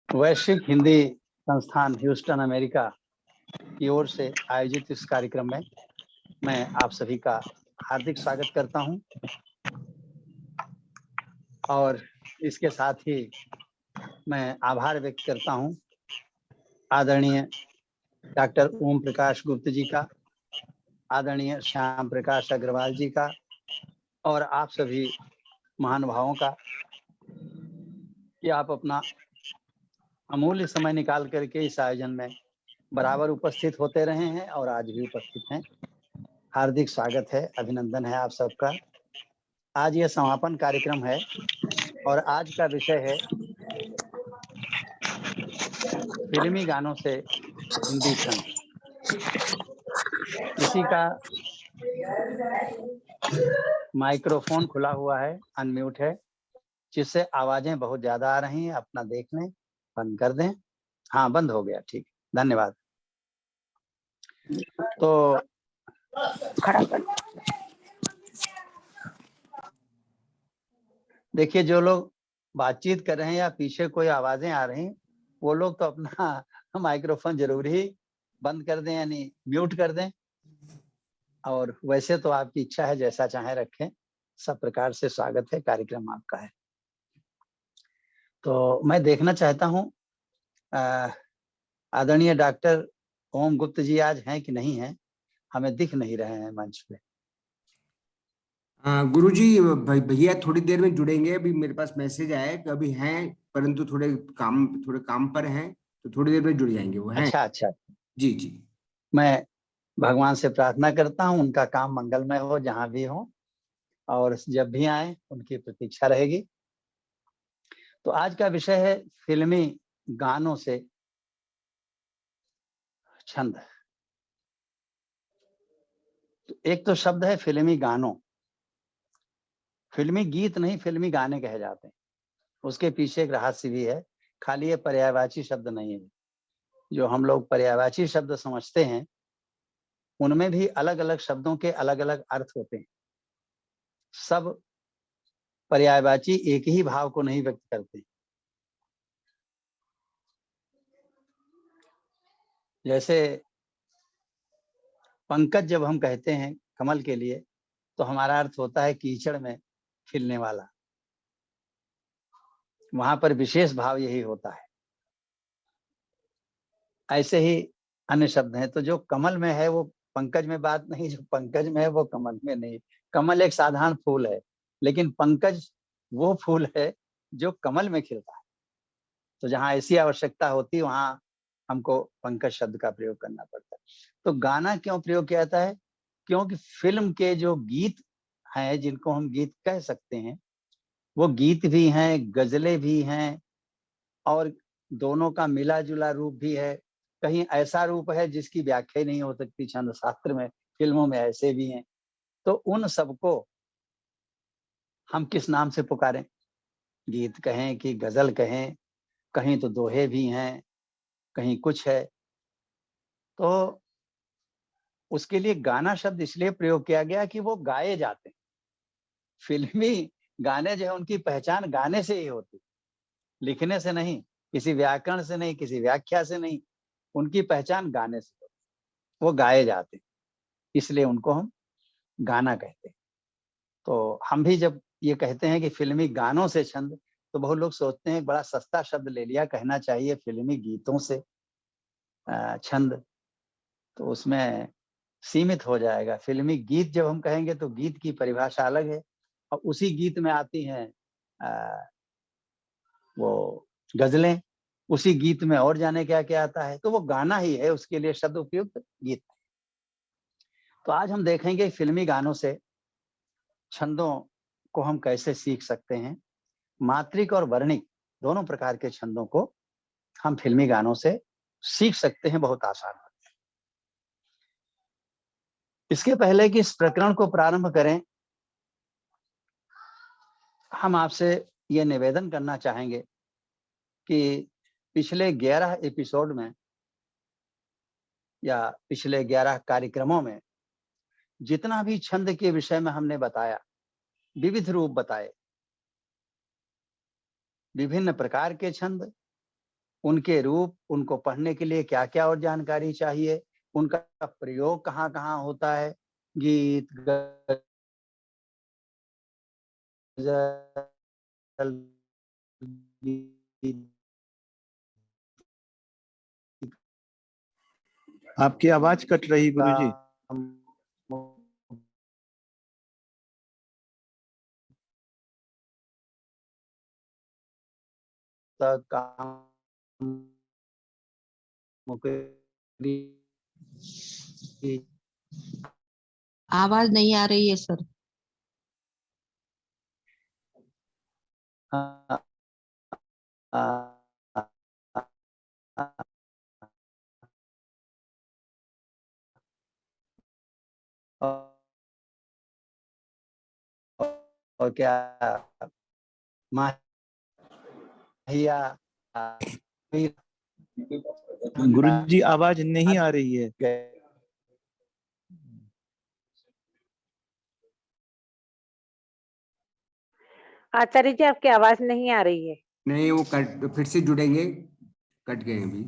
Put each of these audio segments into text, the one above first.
वैश्विक हिंदी संस्थान Houston America की ओर से आयोजित इस कार्यक्रम में मैं आप सभी का हार्दिक स्वागत करता हूं और इसके साथ ही मैं आभार व्यक्त करता हूं आदरणीय डॉक्टर ओम प्रकाश गुप्त जी का, आदरणीय श्याम प्रकाश अग्रवाल जी का और आप सभी महानुभावों का कि आप अपना अमूल्य समय निकाल करके इस आयोजन में बराबर उपस्थित होते रहे हैं और आज भी उपस्थित हैं। हार्दिक स्वागत है, अभिनंदन है आप सबका। आज ये समापन कार्यक्रम है और आज का विषय है फिल्मी गानों से हिंदी छंद। किसी का माइक्रोफोन खुला हुआ है, अनम्यूट है, जिससे आवाजें बहुत ज्यादा आ रही हैं। अपना देख लें, बंद कर दें। हाँ, बंद हो गया, ठीक, धन्यवाद। तो देखिए, जो लोग बातचीत कर रहे हैं या पीछे कोई आवाजें आ रही, वो लोग तो अपना माइक्रोफोन जरूर ही बंद कर दें, यानी म्यूट कर दें। और वैसे तो आपकी इच्छा है, जैसा चाहे रखें। सब प्रकार से स्वागत है, कार्यक्रम आपका है। तो मैं देखना चाहता हूँ आदरणीय डॉक्टर ओम गुप्त जी आज हैं कि नहीं हैं, हमें दिख नहीं रहे हैं मंच पे। गुरुजी, भैया थोड़ी देर में जुड़ेंगे। अभी मेरे पास मैसेज आया है कि अभी हैं, परंतु थोड़े काम पर हैं, तो थोड़ी देर में जुड़ जाएंगे। वो हैं। अच्छा। जी जी। मैं भगवान से प्रार्थना करता हूँ उनका काम मंगलमय हो जहां भी हो, और जब भी आए उनकी प्रतीक्षा रहेगी। तो आज का विषय है फिल्मी गानों से छंद। तो एक तो शब्द है फिल्मी गानों, फिल्मी गीत नहीं, फिल्मी गाने कहे जाते हैं। उसके पीछे एक रहस्य भी है, खाली ये पर्यायवाची शब्द नहीं है। जो हम लोग पर्यायवाची शब्द समझते हैं, उनमें भी अलग अलग शब्दों के अलग अलग अर्थ होते हैं। सब पर्यायवाची एक ही भाव को नहीं व्यक्त करते। जैसे पंकज जब हम कहते हैं कमल के लिए, तो हमारा अर्थ होता है कीचड़ में खिलने वाला। वहां पर विशेष भाव यही होता है। ऐसे ही अन्य शब्द हैं। तो जो कमल में है वो पंकज में बात नहीं, जो पंकज में है वो कमल में नहीं। कमल एक साधारण फूल है, लेकिन पंकज वो फूल है जो कमल में खिलता है। तो जहां ऐसी आवश्यकता होती है वहां हमको पंकज शब्द का प्रयोग करना पड़ता है। तो गाना क्यों प्रयोग किया जाता है? क्योंकि फिल्म के जो गीत हैं, जिनको हम गीत कह सकते हैं, वो गीत भी हैं, गजलें भी हैं, और दोनों का मिला जुला रूप भी है। कहीं ऐसा रूप है जिसकी व्याख्या ही नहीं हो सकती छंद शास्त्र में, फिल्मों में ऐसे भी हैं। तो उन सबको हम किस नाम से पुकारें? गीत कहें कि गजल कहें, कहीं तो दोहे भी हैं, कहीं कुछ है। तो उसके लिए गाना शब्द इसलिए प्रयोग किया गया कि वो गाए जाते हैं। फिल्मी गाने जो है उनकी पहचान गाने से ही होती, लिखने से नहीं, किसी व्याकरण से नहीं, किसी व्याख्या से नहीं। उनकी पहचान गाने से होती, वो गाए जाते, इसलिए उनको हम गाना कहते हैं। तो हम भी जब ये कहते हैं कि फिल्मी गानों से छंद, तो बहुत लोग सोचते हैं बड़ा सस्ता शब्द ले लिया, कहना चाहिए फिल्मी गीतों से छंद, तो उसमें सीमित हो जाएगा। फिल्मी गीत जब हम कहेंगे तो गीत की परिभाषा अलग है, और उसी गीत में आती हैं वो गजलें, उसी गीत में और जाने क्या क्या आता है। तो वो गाना ही है, उसके लिए शब्द उपयुक्त गीत। तो आज हम देखेंगे फिल्मी गानों से छंदों को हम कैसे सीख सकते हैं। मात्रिक और वर्णिक दोनों प्रकार के छंदों को हम फिल्मी गानों से सीख सकते हैं, बहुत आसान है। इसके पहले कि इस प्रकरण को प्रारंभ करें, हम आपसे ये निवेदन करना चाहेंगे कि पिछले 11 एपिसोड में या पिछले 11 कार्यक्रमों में जितना भी छंद के विषय में हमने बताया, विविध रूप बताए, विभिन्न प्रकार के छंद, उनके रूप, उनको पढ़ने के लिए क्या क्या और जानकारी चाहिए, उनका प्रयोग कहाँ कहाँ होता है, गीत, गजल, आपकी आवाज कट रही गुरुजी। आवाज नहीं आ रही है सर। और क्या माहिया, गुरुजी आवाज नहीं आ रही है। आचार्य जी आपकी आवाज नहीं आ रही है। नहीं, वो कट, फिर से जुड़ेंगे, कट गए अभी।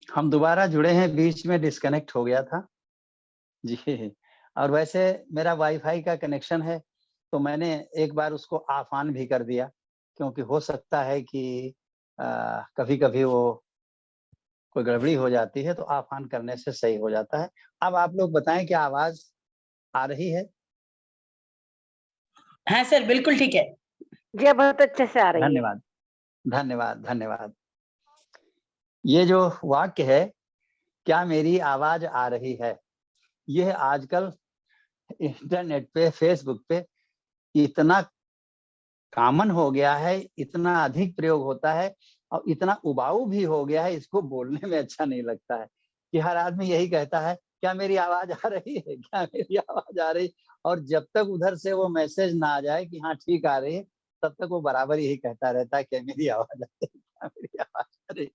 हम दोबारा जुड़े हैं, बीच में डिस्कनेक्ट हो गया था जी। और वैसे मेरा वाईफाई का कनेक्शन है, तो मैंने एक बार उसको ऑफ ऑन भी कर दिया, क्योंकि हो सकता है कि कभी कभी वो कोई गड़बड़ी हो जाती है, तो ऑफ ऑन करने से सही हो जाता है। अब आप लोग बताएं कि आवाज आ रही है? हाँ सर, बिल्कुल ठीक है जी, बहुत अच्छे से आ रही है। धन्यवाद, धन्यवाद, धन्यवाद। ये जो वाक्य है, क्या मेरी आवाज आ रही है, यह आजकल इंटरनेट पे, फेसबुक पे इतना कॉमन हो गया है, इतना अधिक प्रयोग होता है और इतना उबाऊ भी हो गया है, इसको बोलने में अच्छा नहीं लगता है कि हर आदमी यही कहता है, क्या मेरी आवाज आ रही है, क्या मेरी आवाज आ रही। और जब तक उधर से वो मैसेज ना आ जाए कि हाँ ठीक आ रही है, तब तक वो बराबर यही कहता रहता है, क्या मेरी आवाज आ रही है, क्या मेरी आवाज आ रही है।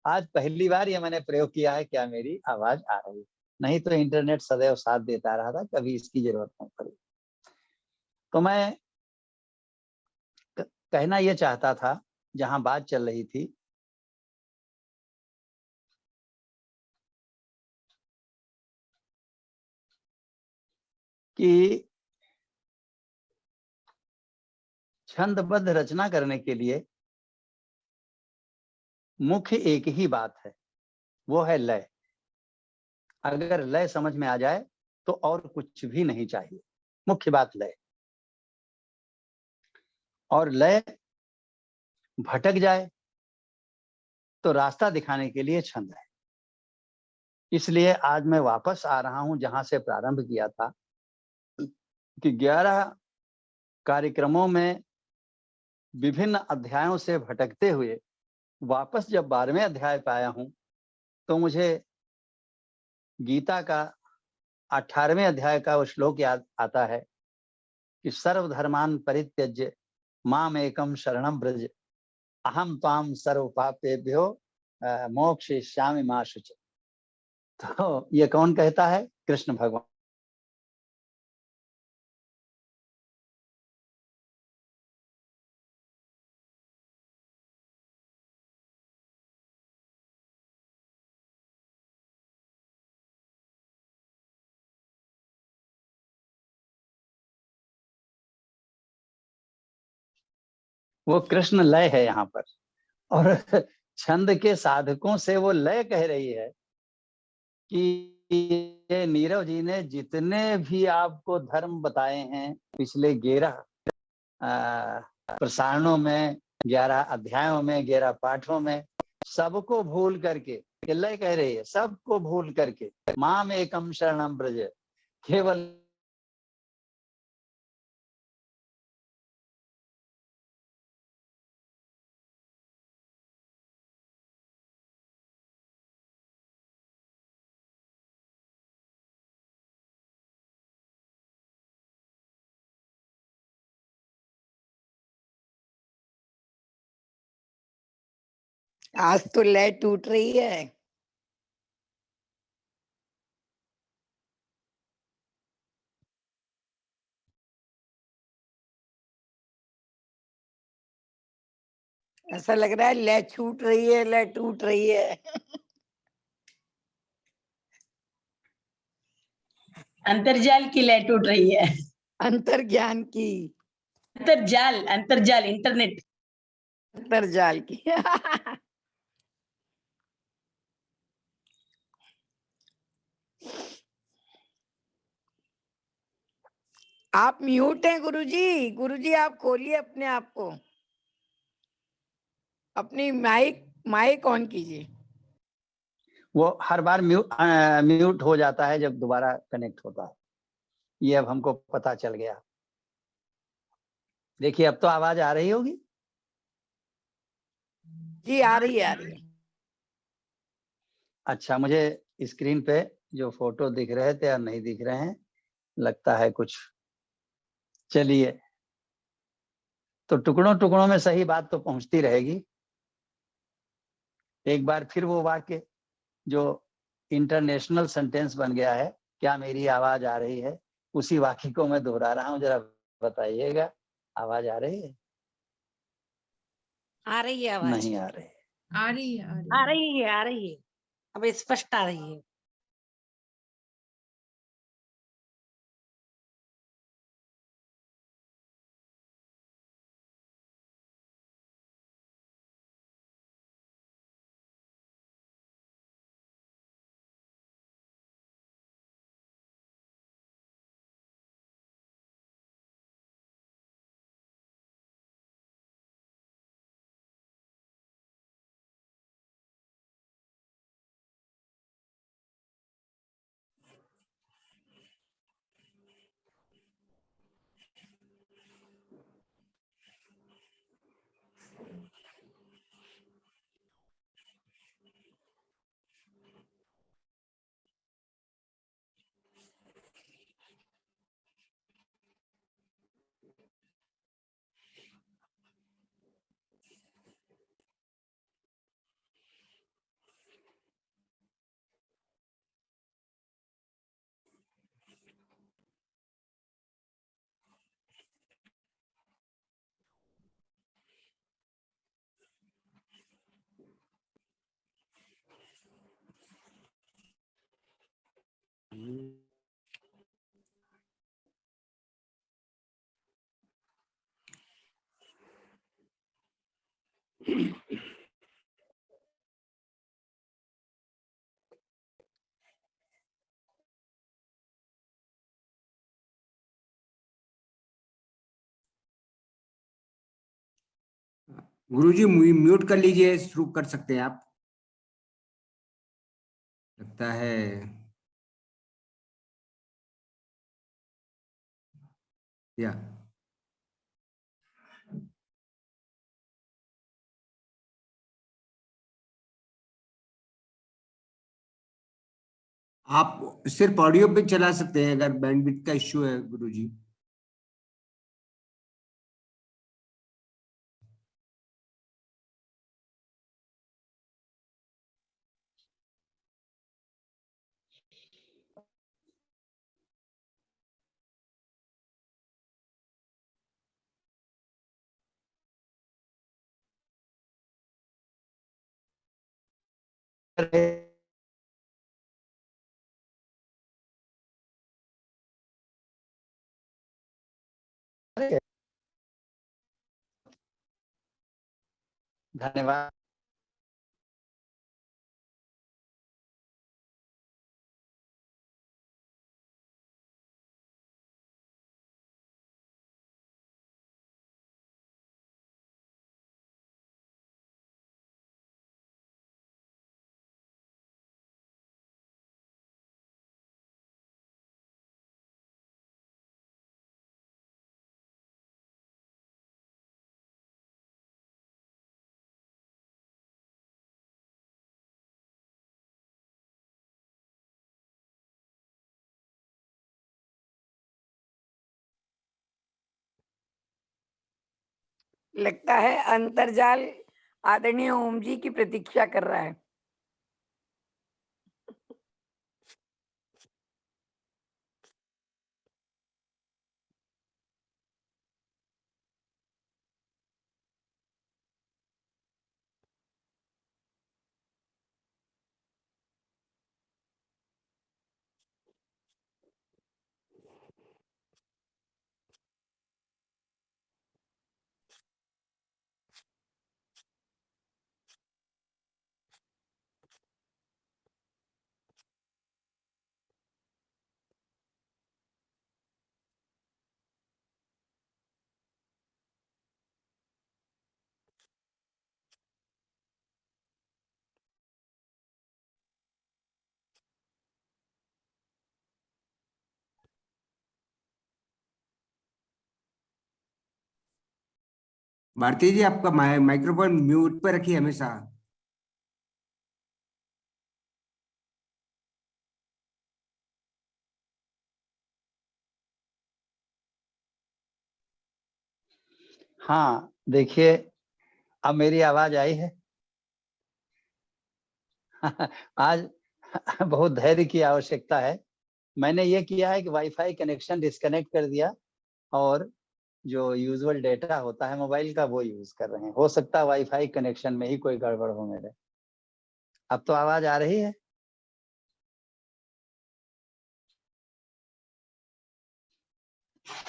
आज पहली बार ये मैंने प्रयोग किया है, क्या मेरी आवाज आ रही है। नहीं तो इंटरनेट सदैव साथ देता रहा था, कभी इसकी जरूरत नहीं पड़ी। तो मैं कहना ये चाहता था, जहां बात चल रही थी, कि छंदबद्ध रचना करने के लिए मुख्य एक ही बात है, वो है लय। अगर लय समझ में आ जाए तो और कुछ भी नहीं चाहिए। मुख्य बात लय। और लय भटक जाए तो रास्ता दिखाने के लिए छंद है। इसलिए आज मैं वापस आ रहा हूं जहां से प्रारंभ किया था कि 11 कार्यक्रमों में विभिन्न अध्यायों से भटकते हुए वापस जब 12वें अध्याय पे आया हूं तो मुझे गीता का 18वें अध्याय का वो श्लोक याद आता है कि सर्वधर्मान् परित्यज्य माम एकम शरणम ब्रज अहम त्वाम सर्व पापेभ्यो मोक्षयिष्यामि मा शुच। तो ये कौन कहता है? कृष्ण भगवान। वो कृष्ण लय है यहाँ पर। और छंद के साधकों से वो लय कह रही है कि ये नीरव जी ने जितने भी आपको धर्म बताए हैं पिछले 11 प्रसारणों में, 11 अध्यायों में, 11 पाठों में, सबको भूल करके लय कह रही है, सबको भूल करके माम एकम शरणम ब्रज, केवल आज तो लय टूट रही है। ऐसा लग रहा है लय छूट रही है, लय टूट रही है। अंतर्जाल की लय टूट रही है। अंतर्ज्ञान की, अंतर्जाल, अंतर्जाल, इंटरनेट। अंतर्जाल की। आप म्यूट हैं गुरुजी। गुरुजी आप खोलिए अपने आप को, अपनी माइक ऑन कीजिए। वो हर बार म्यूट हो जाता है जब दोबारा कनेक्ट होता है। ये अब हमको पता चल गया। देखिए अब तो आवाज आ रही होगी। जी आ रही है, आ रही है। अच्छा, मुझे स्क्रीन पे जो फोटो दिख रहे थे और नहीं दिख रहे हैं, लगता है कुछ। चलिए, तो टुकड़ों टुकड़ों में सही बात तो पहुंचती रहेगी। एक बार फिर वो वाक्य जो इंटरनेशनल सेंटेंस बन गया है, क्या मेरी आवाज आ रही है, उसी वाक्य को मैं दोहरा रहा हूं। जरा बताइएगा, आवाज आ रही है? आ रही है आवाज। नहीं आ रही। आ रही है, आ रही आ है। रही है, आ रही है। अब स्पष्ट आ रही है। गुरुजी म्यूट कर लीजिए, शुरू कर सकते हैं आप, लगता है। या आप सिर्फ ऑडियो पे चला सकते हैं अगर बैंडविड्थ का इश्यू है गुरुजी। धन्यवाद। लगता है अंतर्जाल आदरणीय ओम जी की प्रतीक्षा कर रहा है। भारती जी आपका माइक्रोफोन म्यूट पर रखिए हमेशा। हाँ देखिए, अब मेरी आवाज आई है। आज बहुत धैर्य की आवश्यकता है। मैंने ये किया है कि वाईफाई कनेक्शन डिस्कनेक्ट कर दिया और जो यूजुअल डेटा होता है मोबाइल का वो यूज कर रहे हैं। हो सकता है वाईफाई कनेक्शन में ही कोई गड़बड़ हो मेरे। अब तो आवाज आ रही है।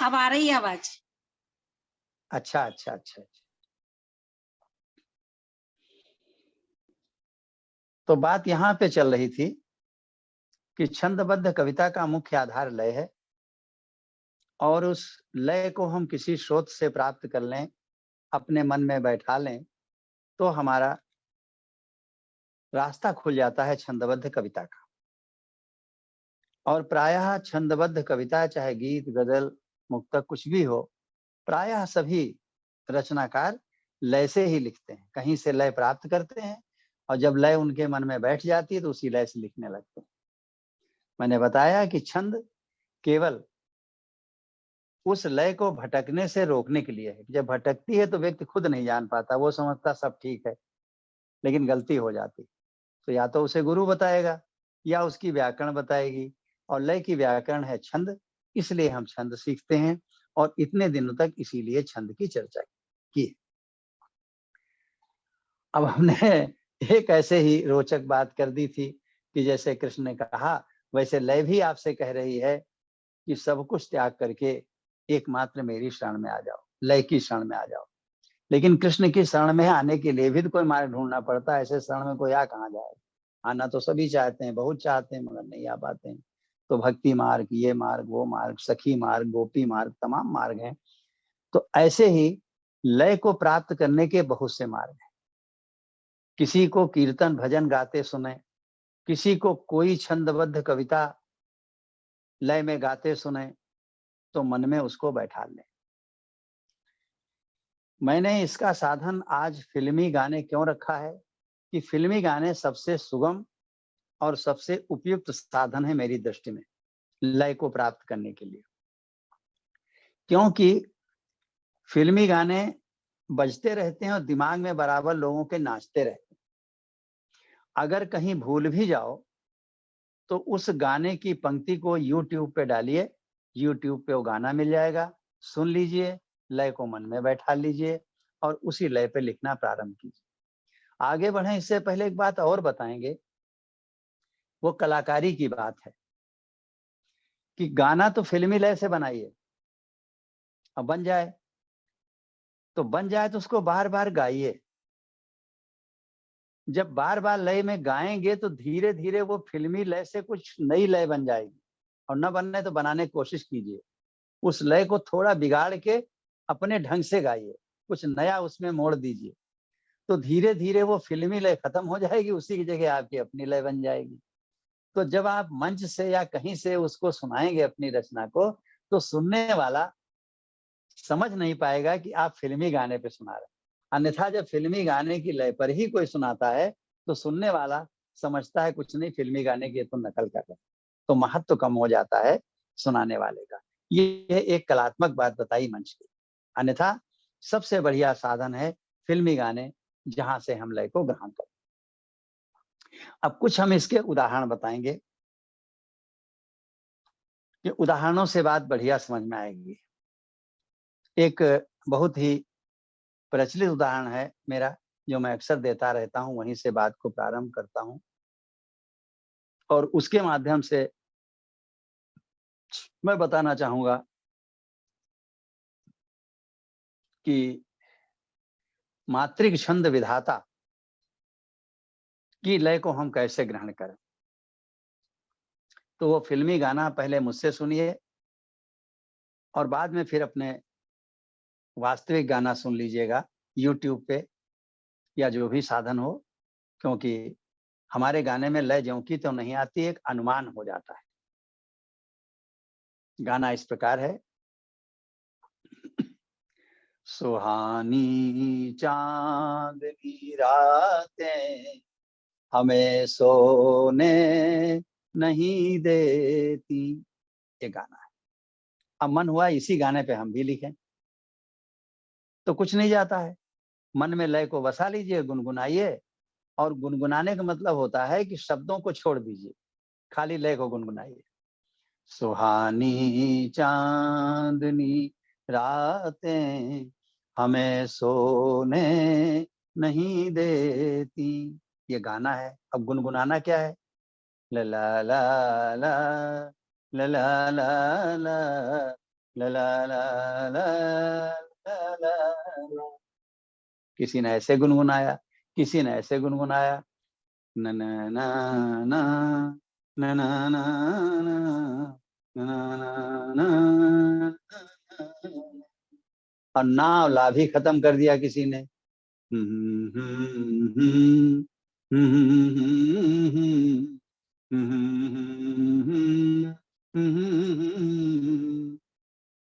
अब आ रही है आवाज। अच्छा अच्छा अच्छा अच्छा। तो बात यहाँ पे चल रही थी कि छंदबद्ध कविता का मुख्य आधार लय है और उस लय को हम किसी स्रोत से प्राप्त कर लें, अपने मन में बैठा लें, तो हमारा रास्ता खुल जाता है छंदबद्ध कविता का। और प्रायः छंदबद्ध कविता चाहे गीत, गजल, मुक्तक कुछ भी हो, प्रायः सभी रचनाकार लय से ही लिखते हैं, कहीं से लय प्राप्त करते हैं और जब लय उनके मन में बैठ जाती है तो उसी लय से लिखने लगते हैं। मैंने बताया कि छंद केवल उस लय को भटकने से रोकने के लिए है। जब भटकती है तो व्यक्ति खुद नहीं जान पाता, वो समझता सब ठीक है, लेकिन गलती हो जाती तो या तो उसे गुरु बताएगा या उसकी व्याकरण बताएगी। और लय की व्याकरण है छंद, इसलिए हम छंद सीखते हैं और इतने दिनों तक इसीलिए छंद की चर्चा की। अब हमने एक ऐसे ही रोचक बात कर दी थी कि जैसे कृष्ण ने कहा, वैसे लय भी आपसे कह रही है कि सब कुछ त्याग करके एकमात्र मेरी शरण में आ जाओ, लय की शरण में आ जाओ। लेकिन कृष्ण की शरण में आने के लिए भी तो कोई मार्ग ढूंढना पड़ता है। ऐसे शरण में कोई आ कहाँ जाए। आना तो सभी चाहते हैं, बहुत चाहते हैं, मगर नहीं आ पाते हैं। तो भक्ति मार्ग, ये मार्ग, वो मार्ग, सखी मार्ग, गोपी मार्ग, तमाम मार्ग हैं। तो ऐसे ही लय को प्राप्त करने के बहुत से मार्ग हैं। किसी को कीर्तन भजन गाते सुने, किसी को कोई छंदबद्ध कविता लय में गाते सुने तो मन में उसको बैठा ले। मैंने इसका साधन आज फिल्मी गाने क्यों रखा है कि फिल्मी गाने सबसे सुगम और सबसे उपयुक्त साधन है मेरी दृष्टि में लय को प्राप्त करने के लिए। क्योंकि फिल्मी गाने बजते रहते हैं और दिमाग में बराबर लोगों के नाचते रहते हैं। अगर कहीं भूल भी जाओ तो उस गाने की पंक्ति को YouTube पे डालिए, YouTube पे वो गाना मिल जाएगा, सुन लीजिए, लय को मन में बैठा लीजिए और उसी लय पे लिखना प्रारंभ कीजिए। आगे बढ़ें इससे पहले एक बात और बताएंगे, वो कलाकारी की बात है कि गाना तो फिल्मी लय से बनाइए, अब बन जाए तो उसको बार बार गाइए। जब बार बार लय में गाएंगे तो धीरे धीरे वो फिल्मी लय से कुछ नई लय बन जाएगी, और न बनने तो बनाने की कोशिश कीजिए। उस लय को थोड़ा बिगाड़ के अपने ढंग से गाइए, कुछ नया उसमें मोड़ दीजिए, तो धीरे धीरे वो फिल्मी लय खत्म हो जाएगी, उसी की जगह आपकी अपनी लय बन जाएगी। तो जब आप मंच से या कहीं से उसको सुनाएंगे अपनी रचना को, तो सुनने वाला समझ नहीं पाएगा कि आप फिल्मी गाने पे सुना रहे हैं। अन्यथा जब फिल्मी गाने की लय पर ही कोई सुनाता है तो सुनने वाला समझता है कुछ नहीं, फिल्मी गाने की तो नकल कर रहे हैं, तो महत्व कम हो जाता है सुनाने वाले का। ये एक कलात्मक बात बताई मंच की। अन्यथा सबसे बढ़िया साधन है फिल्मी गाने, जहां से हम लय को ग्रहण करें। अब कुछ हम इसके उदाहरण बताएंगे कि उदाहरणों से बात बढ़िया समझ में आएगी। एक बहुत ही प्रचलित उदाहरण है मेरा, जो मैं अक्सर देता रहता हूं, वहीं से बात को प्रारंभ करता हूं और उसके माध्यम से मैं बताना चाहूंगा कि मात्रिक छंद विधाता की लय को हम कैसे ग्रहण करें। तो वो फिल्मी गाना पहले मुझसे सुनिए और बाद में फिर अपने वास्तविक गाना सुन लीजिएगा YouTube पे या जो भी साधन हो, क्योंकि हमारे गाने में लय ज्यों की तो नहीं आती, एक अनुमान हो जाता है। गाना इस प्रकार है। सुहानी चांदनी रातें हमें सोने नहीं देती, ये गाना है। अब मन हुआ इसी गाने पे हम भी लिखें, तो कुछ नहीं जाता है। मन में लय को बसा लीजिए, गुनगुनाइए, और गुनगुनाने का मतलब होता है कि शब्दों को छोड़ दीजिए, खाली लय को गुनगुनाइए। सुहानी चांदनी रातें हमें सोने नहीं देती, ये गाना है। अब गुनगुनाना क्या है? ला ला ला ला ला ला ला ला ला ला ला ला ला। किसी ने ऐसे गुनगुनाया, किसी ने ऐसे गुनगुनाया, न न न न न न न न, और ना और ला भी खत्म कर दिया किसी ने।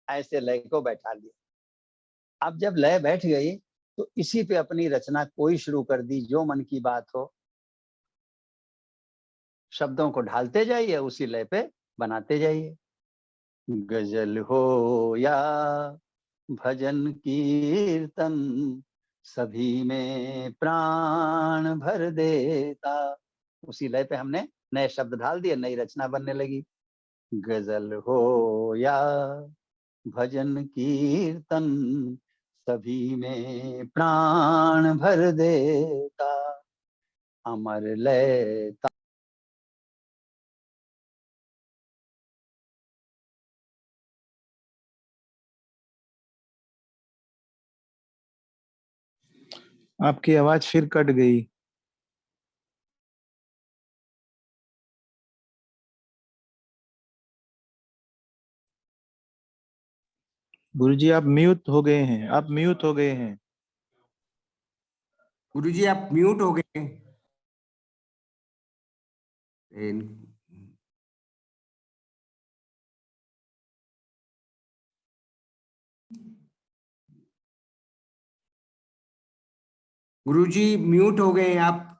ऐसे लय को बैठा लिया। अब जब लय बैठ गई तो इसी पे अपनी रचना कोई शुरू कर दी, जो मन की बात हो, शब्दों को ढालते जाइए, उसी लय पे बनाते जाइए। गजल हो या भजन कीर्तन सभी में प्राण भर देता, उसी लय पे हमने नए शब्द ढाल दिए, नई रचना बनने लगी। गजल हो या भजन कीर्तन सभी में प्राण भर देता, अमर लय। आपकी आवाज फिर कट गई। गुरुजी आप म्यूट हो गए हैं, आप म्यूट हो गए हैं। गुरुजी आप म्यूट हो गए हैं। गुरुजी म्यूट हो गए हैं आप।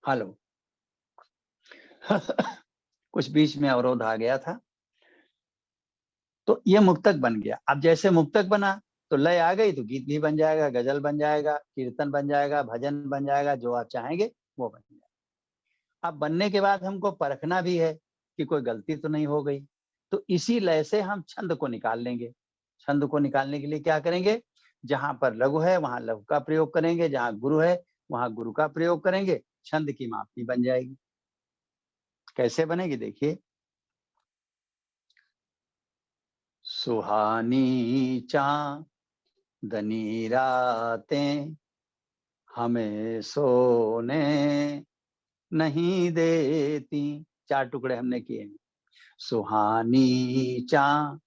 हेलो। कुछ बीच में अवरोध आ गया था, तो ये मुक्तक बन गया। अब जैसे मुक्तक बना तो लय आ गई तो गीत भी बन जाएगा, गजल बन जाएगा, कीर्तन बन जाएगा, भजन बन जाएगा, जो आप चाहेंगे वो बन जाएगा। अब बनने के बाद हमको परखना भी है कि कोई गलती तो नहीं हो गई, तो इसी लय से हम छंद को निकाल लेंगे। छंद को निकालने के लिए क्या करेंगे, जहां पर लघु है वहां लघु का प्रयोग करेंगे, जहां गुरु है वहां गुरु का प्रयोग करेंगे, छंद की मापनी बन जाएगी। कैसे बनेगी देखिए। सुहानी चांदनी रातें हमें सोने नहीं देती, 4 टुकड़े हमने किए हैं। सुहानी चांद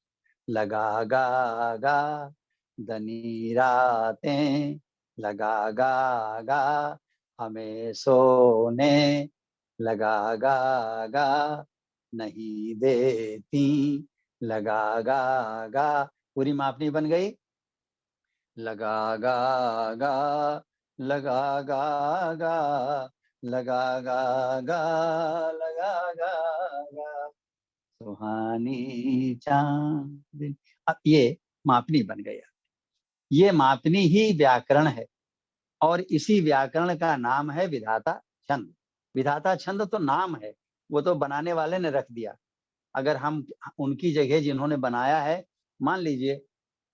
लगा गा गा, दनी रातें लगा गा गा, हमें सोने लगा गा गा, नहीं देती लगा गा गा। पूरी मापनी बन गई। लगा गा गा, लगा गा गा, लगा गा गा, लगा गा गा, सुहानी चांद। अब ये मापनी बन गया। ये मापनी ही व्याकरण है, और इसी व्याकरण का नाम है विधाता छंद। विधाता छंद तो नाम है, वो तो बनाने वाले ने रख दिया। अगर हम उनकी जगह जिन्होंने बनाया है, मान लीजिए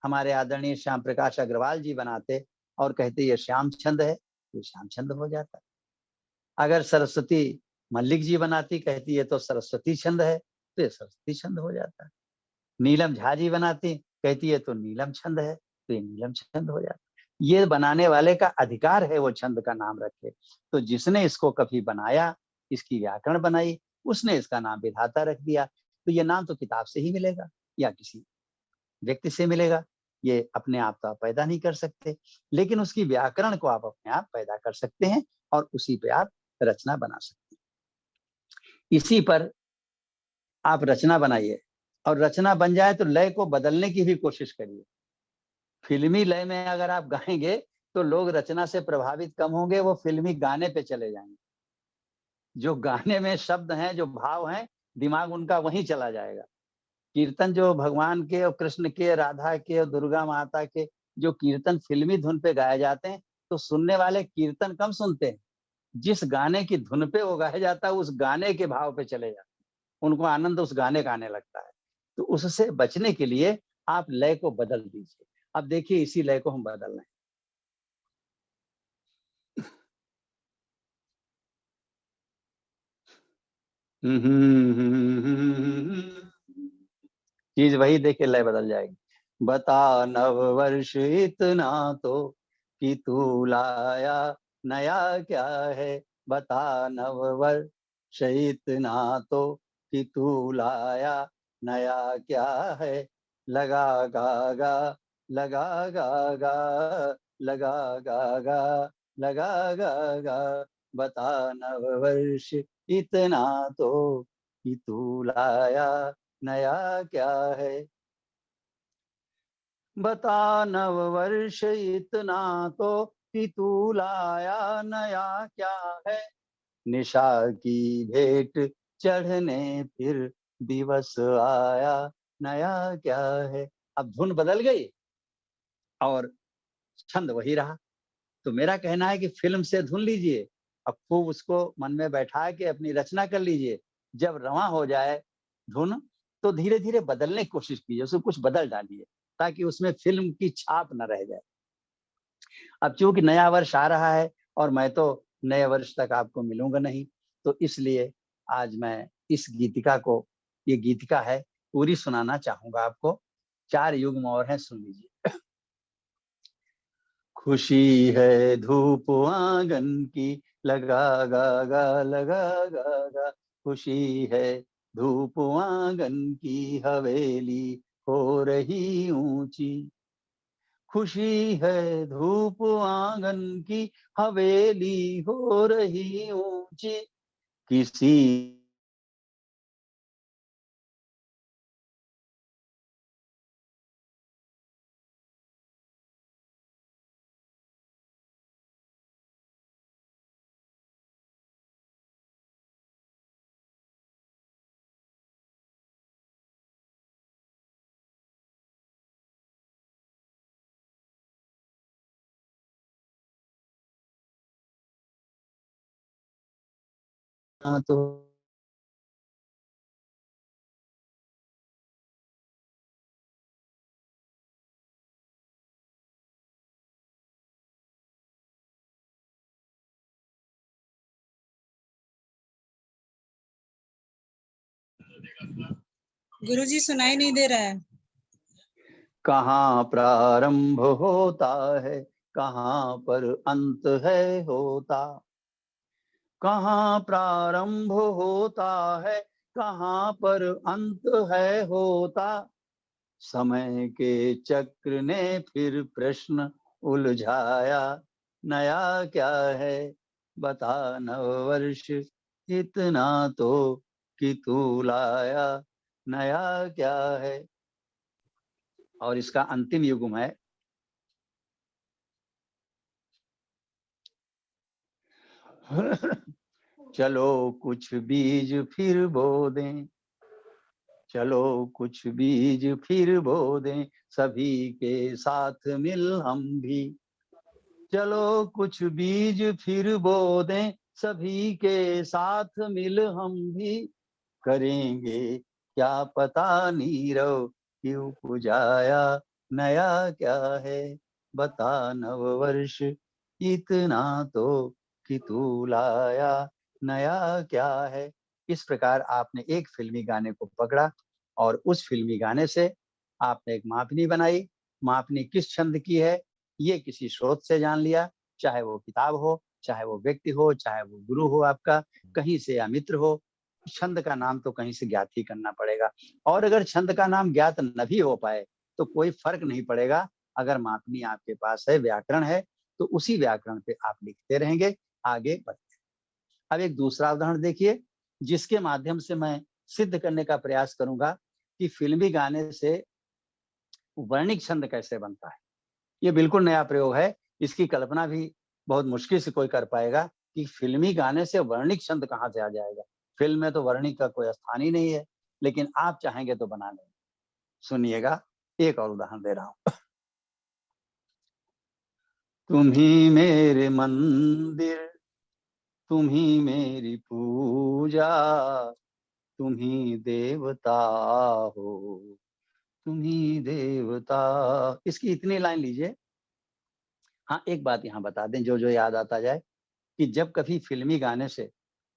हमारे आदरणीय श्याम प्रकाश अग्रवाल जी बनाते और कहते ये श्याम छंद है, तो श्याम छंद हो जाता। अगर सरस्वती मल्लिक जी बनाती, कहती है तो सरस्वती छंद है, तो ये सरस्वती छंद हो जाता। नीलम झा जी बनाती, कहती है तो नीलम छंद है, तो ये नीलम छंद हो जाता। ये बनाने वाले का अधिकार है वो छंद का नाम रखे। तो जिसने इसको कभी बनाया, इसकी व्याकरण बनाई, उसने इसका नाम विधाता रख दिया। तो ये नाम तो किताब से ही मिलेगा या किसी व्यक्ति से मिलेगा, ये अपने आप तो आप पैदा नहीं कर सकते, लेकिन उसकी व्याकरण को आप अपने आप पैदा कर सकते हैं और उसी पे आप रचना बना सकते हैं। इसी पर आप रचना बनाइए, और रचना बन जाए तो लय को बदलने की भी कोशिश करिए। फिल्मी लय में अगर आप गाएंगे तो लोग रचना से प्रभावित कम होंगे, वो फिल्मी गाने पे चले जाएंगे। जो गाने में शब्द हैं, जो भाव हैं, दिमाग उनका वहीं चला जाएगा। कीर्तन जो भगवान के और कृष्ण के, राधा के और दुर्गा माता के जो कीर्तन फिल्मी धुन पे गाए जाते हैं, तो सुनने वाले कीर्तन कम सुनते हैं। जिस गाने की धुन पे वो गाया जाता है, उस गाने के भाव पे चले जाते हैं, उनको आनंद उस गाने का आने लगता है। तो उससे बचने के लिए आप लय को बदल दीजिए। अब देखिए इसी लय को हम बदल रहे हैं। चीज वही, देखिए लय बदल जाएगी। बता नव वर्ष इतना तो कि तू लाया नया क्या है, बता नव वर्ष इतना तो कि तू लाया नया क्या है, लगा गा गा, लगा गा गा, लगा गा गा, लगा गा गा, बता नव वर्ष इतना तो कि तू लाया नया क्या है। बता नव वर्ष इतना तो कि तू लाया नया क्या है, निशा की भेंट चढ़ने फिर दिवस आया नया क्या है। अब धुन बदल गई और छंद वही रहा। तो मेरा कहना है कि फिल्म से धुन लीजिए, अब खूब उसको मन में बैठा के अपनी रचना कर लीजिए। जब रवां हो जाए धुन, तो धीरे धीरे बदलने की कोशिश कीजिए, उसमें कुछ बदल डालिए, ताकि उसमें फिल्म की छाप न रह जाए। अब चूंकि नया वर्ष आ रहा है और मैं तो नए वर्ष तक आपको मिलूंगा नहीं, तो इसलिए आज मैं इस गीतिका को, ये गीतिका है, पूरी सुनाना चाहूंगा आपको। 4 युग्म और हैं, सुन लीजिए। खुशी है धूप आंगन की, लगा गा गा लगा गा गा, खुशी है धूप आंगन की, हवेली हो रही ऊंची। खुशी है धूप आंगन की, हवेली हो रही ऊंची, किसी तो गुरुजी सुनाई नहीं दे रहा है। कहाँ प्रारंभ होता है, कहाँ पर अंत है होता, कहाँ प्रारंभ होता है, कहाँ पर अंत है होता, समय के चक्र ने फिर प्रश्न उलझाया, नया क्या है बता नववर्ष, इतना तो कि तू लाया, नया क्या है। और इसका अंतिम युग्म है, चलो कुछ बीज फिर बो दें, चलो कुछ बीज फिर बो दें, सभी के साथ मिल हम भी, चलो कुछ बीज फिर बो दें, सभी के साथ मिल हम भी, करेंगे क्या पता नीरव क्यों पुजाया, नया क्या है बता नववर्ष, इतना तो कि तू लाया, नया क्या है। इस प्रकार आपने एक फिल्मी गाने को पकड़ा और उस फिल्मी गाने से आपने एक मापनी बनाई। मापनी किस छंद की है, ये किसी स्रोत से जान लिया, चाहे वो किताब हो, चाहे वो व्यक्ति हो, चाहे वो गुरु हो आपका, कहीं से या मित्र हो, छंद का नाम तो कहीं से ज्ञात ही करना पड़ेगा। और अगर छंद का नाम ज्ञात न भी हो पाए तो कोई फर्क नहीं पड़ेगा, अगर मापनी आपके पास है, व्याकरण है, तो उसी व्याकरण पे आप लिखते रहेंगे, आगे बढ़ते। अब एक दूसरा उदाहरण देखिए, जिसके माध्यम से मैं सिद्ध करने का प्रयास करूंगा कि फिल्मी गाने से वर्णिक छंद कैसे बनता है। ये बिल्कुल नया प्रयोग है, इसकी कल्पना भी बहुत मुश्किल से कोई कर पाएगा कि फिल्मी गाने से वर्णिक छंद कहाँ से आ जाएगा। फिल्म में तो वर्णिक का कोई स्थान ही नहीं है, लेकिन आप चाहेंगे तो बना लेंगे। सुनिएगा, एक और उदाहरण दे रहा हूं। तुम ही मेरे मंदिर, तुम ही मेरी पूजा, तुम ही देवता हो, तुम ही देवता। इसकी इतनी लाइन लीजिए। हाँ, एक बात यहाँ बता दें, जो जो याद आता जाए, कि जब कभी फिल्मी गाने से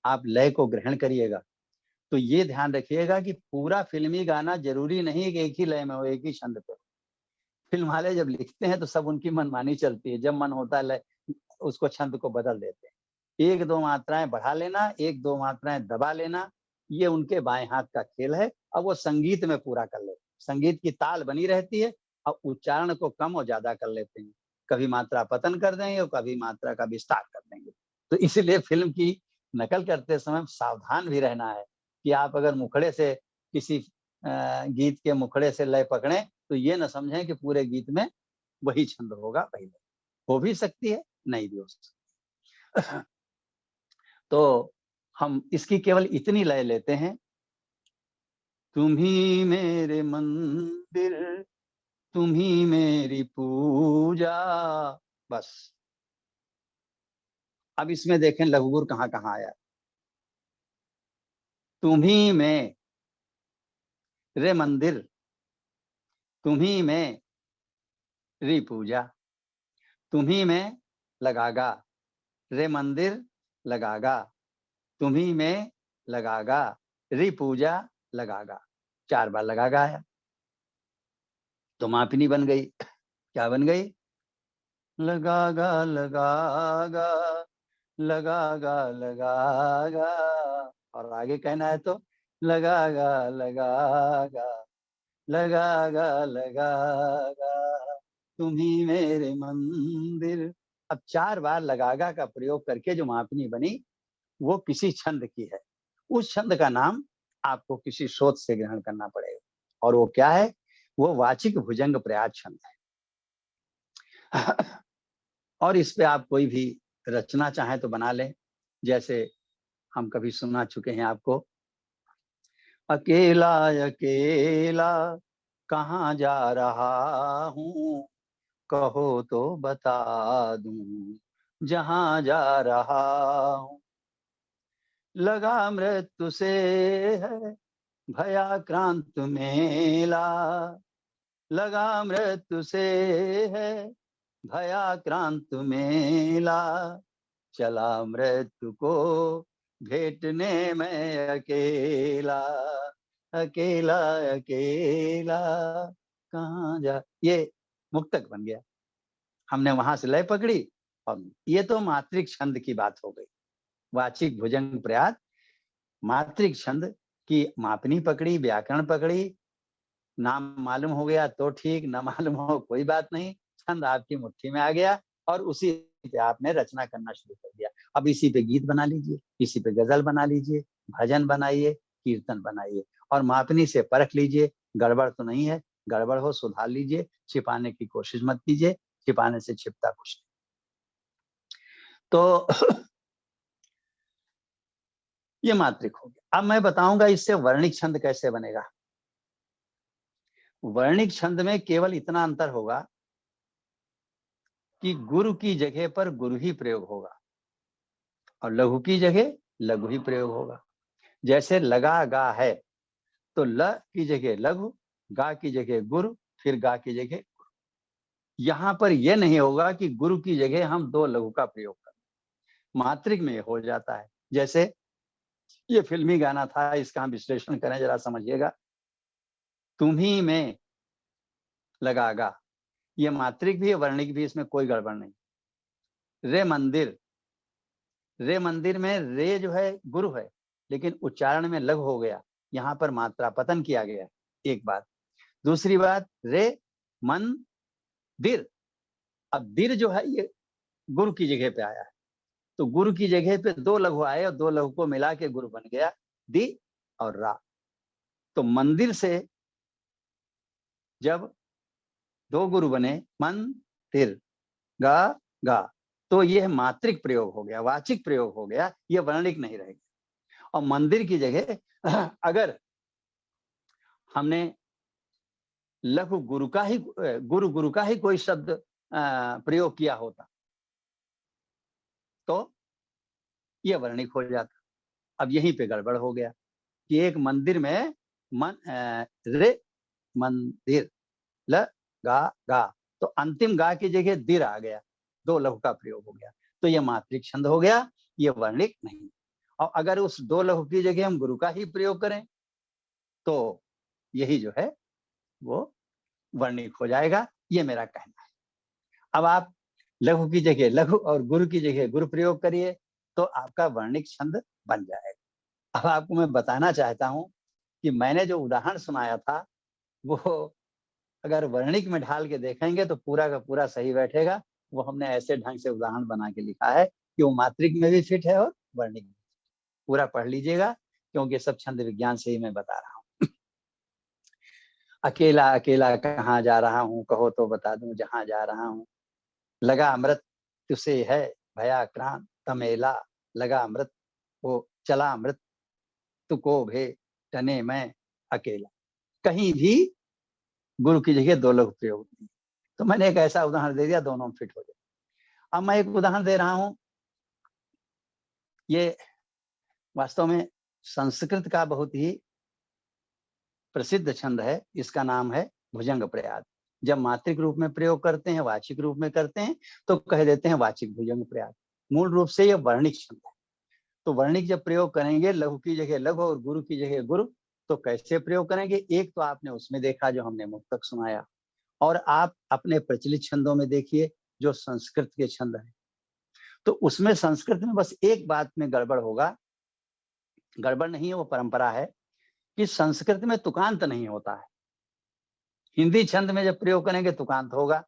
आप लय को ग्रहण करिएगा तो ये ध्यान रखिएगा कि पूरा फिल्मी गाना जरूरी नहीं कि एक ही लय में हो, एक ही छंद पे। फिल्म वाले जब लिखते हैं तो सब उनकी मनमानी चलती है, जब मन होता है लय उसको छंद को बदल देते हैं। एक दो मात्राएं बढ़ा लेना, एक दो मात्राएं दबा लेना, ये उनके बाएं हाथ का खेल है। अब वो संगीत में पूरा कर लेते, संगीत की ताल बनी रहती है, अब उच्चारण को कम और ज्यादा कर लेते हैं, कभी मात्रा पतन कर देंगे और कभी मात्रा का विस्तार कर देंगे। तो इसलिए फिल्म की नकल करते समय सावधान भी रहना है कि आप अगर मुखड़े से किसी गीत के मुखड़े से लय पकड़ें तो ये न समझें कि पूरे गीत में वही छंद होगा, वही लय। हो भी सकती है, नहीं भी हो सकती। तो हम इसकी केवल इतनी लय लेते हैं, तुम ही मेरे मंदिर, तुम ही मेरी पूजा, बस। अब इसमें देखें लघुगुर कहाँ कहाँ आया। तुम ही में रे मंदिर, तुम ही में री पूजा, तुम ही में लगागा, रे मंदिर लगागा, तुम्ही में लगागा, रिपूजा लगागा, 4 बार लगागा आया तो मापिनी बन गई। क्या बन गई? लगागा लगागा, लगागा लगागा, और आगे कहना है तो लगागा लगागा, लगागा लगागा, तुम्ही मेरे मंदिर। अब 4 बार लगागा का प्रयोग करके जो मापनी बनी वो किसी छंद की है। उस छंद का नाम आपको किसी स्रोत से ग्रहण करना पड़ेगा, और वो क्या है? वो वाचिक भुजंग प्रयाग छंद है। और इस पे आप कोई भी रचना चाहें तो बना लें, जैसे हम कभी सुना चुके हैं आपको, अकेला अकेला कहाँ जा रहा हूँ, कहो तो बता दूं जहां जा रहा हूँ, लगा मृत्यु से है भयाक्रांत मेला, लगा मृत्यु से है भयाक्रांत मेला, चला मृत्यु को भेटने में अकेला, अकेला अकेला कहाँ जा। ये मुक्तक बन गया। हमने वहां से लय पकड़ी, और ये तो मात्रिक छंद की बात हो गई। वाचिक भुजंग प्रयाग मात्रिक छंद की मापनी पकड़ी, व्याकरण पकड़ी, नाम मालूम हो गया तो ठीक, न मालूम हो कोई बात नहीं, छंद आपकी मुट्ठी में आ गया और उसी पे आपने रचना करना शुरू कर दिया। अब इसी पे गीत बना लीजिए, इसी पे गजल बना लीजिए, भजन बनाइए, कीर्तन बनाइए, और मापनी से परख लीजिए गड़बड़ तो नहीं है। गड़बड़ हो सुधार लीजिए, छिपाने की कोशिश मत कीजिए, छिपाने से छिपता कुछ नहीं। तो ये मात्रिक हो गया। अब मैं बताऊंगा इससे वर्णिक छंद कैसे बनेगा। वर्णिक छंद में केवल इतना अंतर होगा कि गुरु की जगह पर गुरु ही प्रयोग होगा और लघु की जगह लघु ही प्रयोग होगा। जैसे लगा गा है तो ल की जगह लघु, गा की जगह गुरु, फिर गा की जगह गुरु। यहां पर यह नहीं होगा कि गुरु की जगह हम 2 लघु का प्रयोग करें। मात्रिक में हो जाता है। जैसे ये फिल्मी गाना था, इसका हम विश्लेषण करें, जरा समझिएगा। तुम्ही में लगागा, ये मात्रिक भी है वर्णिक भी, इसमें कोई गड़बड़ नहीं। रे मंदिर, रे मंदिर में रे जो है गुरु है, लेकिन उच्चारण में लघु हो गया, यहां पर मात्रा पतन किया गया। एक बात। दूसरी बात, रे मन दिर, अब दिर जो है ये गुरु की जगह पे आया है, तो गुरु की जगह पे 2 लघु आए और 2 लघु को मिला के गुरु बन गया, दी और रा। तो मंदिर से जब 2 गुरु बने, मन तिर गा गा, तो यह मात्रिक प्रयोग हो गया, वाचिक प्रयोग हो गया, यह वर्णिक नहीं रहेगा। और मंदिर की जगह अगर हमने लघु गुरु का ही गुरु का ही कोई शब्द प्रयोग किया होता तो यह वर्णिक हो जाता। अब यहीं पे गड़बड़ हो गया कि एक मंदिर में रे मंदिर ल गा गा, तो अंतिम गा की जगह दिर आ गया, 2 लघु का प्रयोग हो गया, तो यह मात्रिक छंद हो गया, यह वर्णिक नहीं। और अगर उस 2 लघु की जगह हम गुरु का ही प्रयोग करें तो यही जो है वो वर्णिक हो जाएगा, ये मेरा कहना है। अब आप लघु की जगह लघु और गुरु की जगह गुरु प्रयोग करिए तो आपका वर्णिक छंद बन जाएगा। अब आपको मैं बताना चाहता हूं कि मैंने जो उदाहरण सुनाया था वो अगर वर्णिक में ढाल के देखेंगे तो पूरा का पूरा सही बैठेगा। वो हमने ऐसे ढंग से उदाहरण बना के लिखा है कि वो मात्रिक में भी फिट है और वर्णिक में। पूरा पढ़ लीजिएगा क्योंकि सब छंद विज्ञान से ही मैं बता रहा हूँ। अकेला अकेला कहाँ जा रहा हूँ, कहो तो बता दूं जहां जा रहा हूँ, लगा अमृत तुसे है भयाक्रांत तमेला, लगा अमृत वो चला अमृत तुको भे टने मैं अकेला। कहीं भी गुरु की जगह 2 लघु प्रयोग नहीं। तो मैंने एक ऐसा उदाहरण दे दिया, दोनों फिट हो गए। अब मैं एक उदाहरण दे रहा हूं, ये वास्तव में संस्कृत का बहुत ही प्रसिद्ध छंद है, इसका नाम है भुजंग प्रयाग। जब मात्रिक रूप में प्रयोग करते हैं, वाचिक रूप में करते हैं तो कह देते हैं वाचिक भुजंग प्रयाग। मूल रूप से यह वर्णिक छंद है। तो वर्णिक जब प्रयोग करेंगे, लघु की जगह लघु और गुरु की जगह गुरु, तो कैसे प्रयोग करेंगे? एक तो आपने उसमें देखा जो हमने मुक्तक सुनाया, और आप अपने प्रचलित छंदों में देखिए जो संस्कृत के छंद हैं। तो उसमें संस्कृत में बस एक बात में गड़बड़ होगा, गड़बड़ नहीं है, वो परंपरा है कि संस्कृत में तुकांत नहीं होता है। हिंदी छंद में जब प्रयोग करेंगे तुकांत होगा।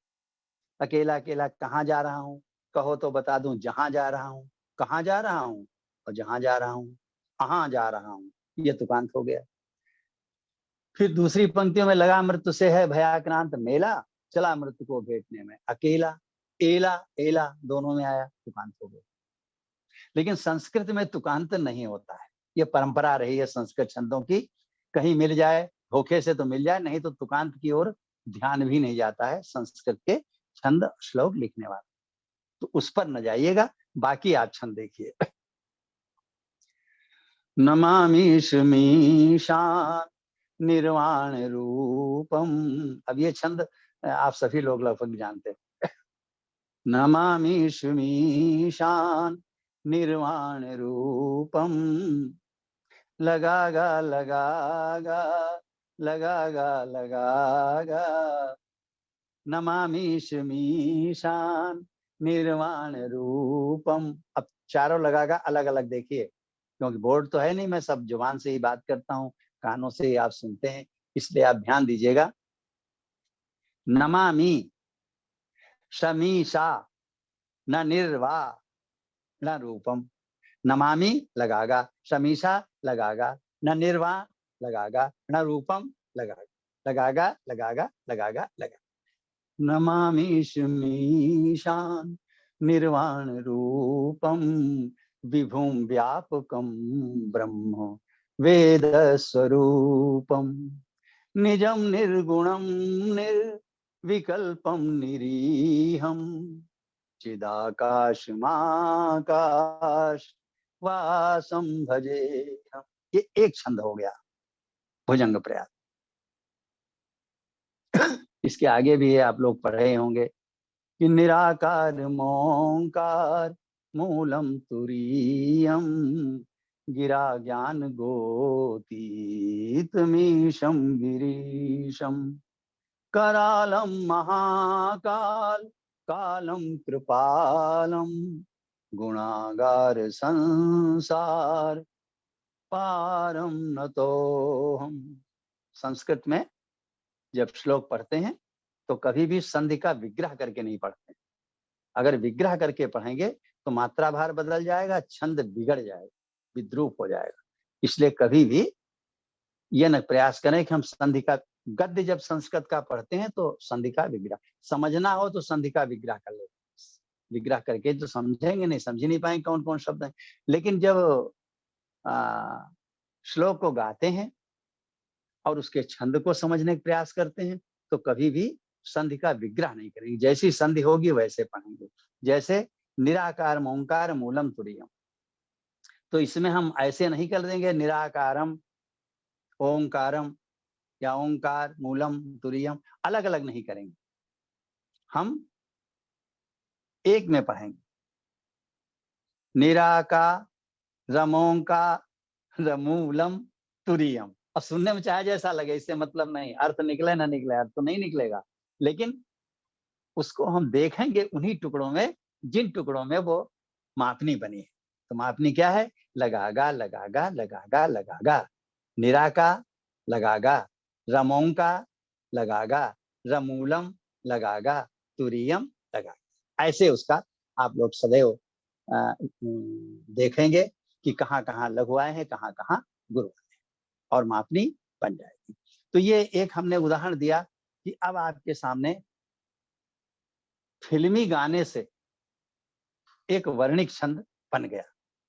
अकेला अकेला कहाँ जा रहा हूँ, कहो तो बता दूं जहां जा रहा हूँ, कहाँ जा रहा हूँ और जहां जा रहा हूँ, कहाँ जा रहा हूँ, ये तुकांत हो गया। फिर दूसरी पंक्तियों में लगा मृत्यु से है भयाक्रांत मेला, चला मृत्यु को भेटने में अकेला, एला एला दोनों में आया, तुकांत हो गया। लेकिन संस्कृत में तुकांत नहीं होता है, ये परंपरा रही है संस्कृत छंदों की। कहीं मिल जाए धोखे से तो मिल जाए, नहीं तो तुकांत की ओर ध्यान भी नहीं जाता है संस्कृत के छंद श्लोक लिखने वाले, तो उस पर न जाइएगा। बाकी आप छंद देखिए। नमामि मीशान निर्वाण रूपम, अब ये छंद आप सभी लोग लगभग जानते हैं। नमामि मीशान निर्वाण रूपम, लगागा लगागा लगागा लगागा, नमामि मीशान निर्वाण रूपम। अब चारों लगागा अलग अलग देखिए, क्योंकि बोर्ड तो है नहीं, मैं सब जुबान से ही बात करता हूँ, कानों से ही आप सुनते हैं, इसलिए आप ध्यान दीजिएगा। नमामि शमीशा न निर्वा न रूपम, नमामि लगागा, शमीशा लगागा, न निर्वा लगागा, न रूपम लगागा, लगागा लगागा लगागा लगा, नमामि मीशान निर्वाण रूपम, विभुम व्यापकम ब्रह्म वेद स्वरूपम, निजम निर्गुणम निर्विकल्पम निरीहम, चिदाकाश माकाश वासम भजे हम। ये एक छंद हो गया भुजंग प्रयास। इसके आगे भी है, आप लोग पढ़े होंगे कि निराकार मोंकार मूलम तुरीयम, गिरा ज्ञान गोतीत मीशम गिरीशम, करालम महाकाल कालम कृपालम, गुणागार संसार पारम नतोहम। संस्कृत में जब श्लोक पढ़ते हैं तो कभी भी संधि का विग्रह करके नहीं पढ़ते। अगर विग्रह करके पढ़ेंगे तो मात्रा भार बदल जाएगा, छंद बिगड़ जाएगा, विद्रूप हो जाएगा। इसलिए कभी भी यह न प्रयास करें कि हम संधि का, गद्य जब संस्कृत का पढ़ते हैं तो संधि का विग्रह, समझना हो तो संधि का विग्रह कर ले, विग्रह करके तो समझेंगे नहीं, समझ नहीं पाएंगे कौन कौन शब्द हैं। लेकिन जब श्लोक को गाते हैं और उसके छंद को समझने का प्रयास करते हैं तो कभी भी संधि का विग्रह नहीं करेंगे, जैसी संधि होगी वैसे पढ़ेंगे। जैसे निराकार ओंकार मूलम तुरीयम, तो इसमें हम ऐसे नहीं कर देंगे निराकारम ओंकारम या ओंकार मूलम तुरीयम, अलग अलग नहीं करेंगे, हम एक में पढ़ेंगे। निराकार रमोंकार रमूलम तुरीयम। और सुनने में चाहे जैसा लगे, इससे मतलब नहीं, अर्थ निकले ना निकले, अर्थ तो नहीं निकलेगा, लेकिन उसको हम देखेंगे उन्हीं टुकड़ों में जिन टुकड़ों में वो मापनी बनी है। तो मापनी क्या है? लगागा लगागा लगागा लगागा, निराका लगागा, रमोंका लगागा, रमूलम लगागा, तुरीयम लगागा। ऐसे उसका आप लोग सदैव देखेंगे कि कहाँ कहाँ लघु आए हैं, कहाँ कहाँ गुरु आए हैं, और मापनी बन जाएगी। तो ये एक हमने उदाहरण दिया कि अब आपके सामने फिल्मी गाने से एक वर्णिक छंद बन गया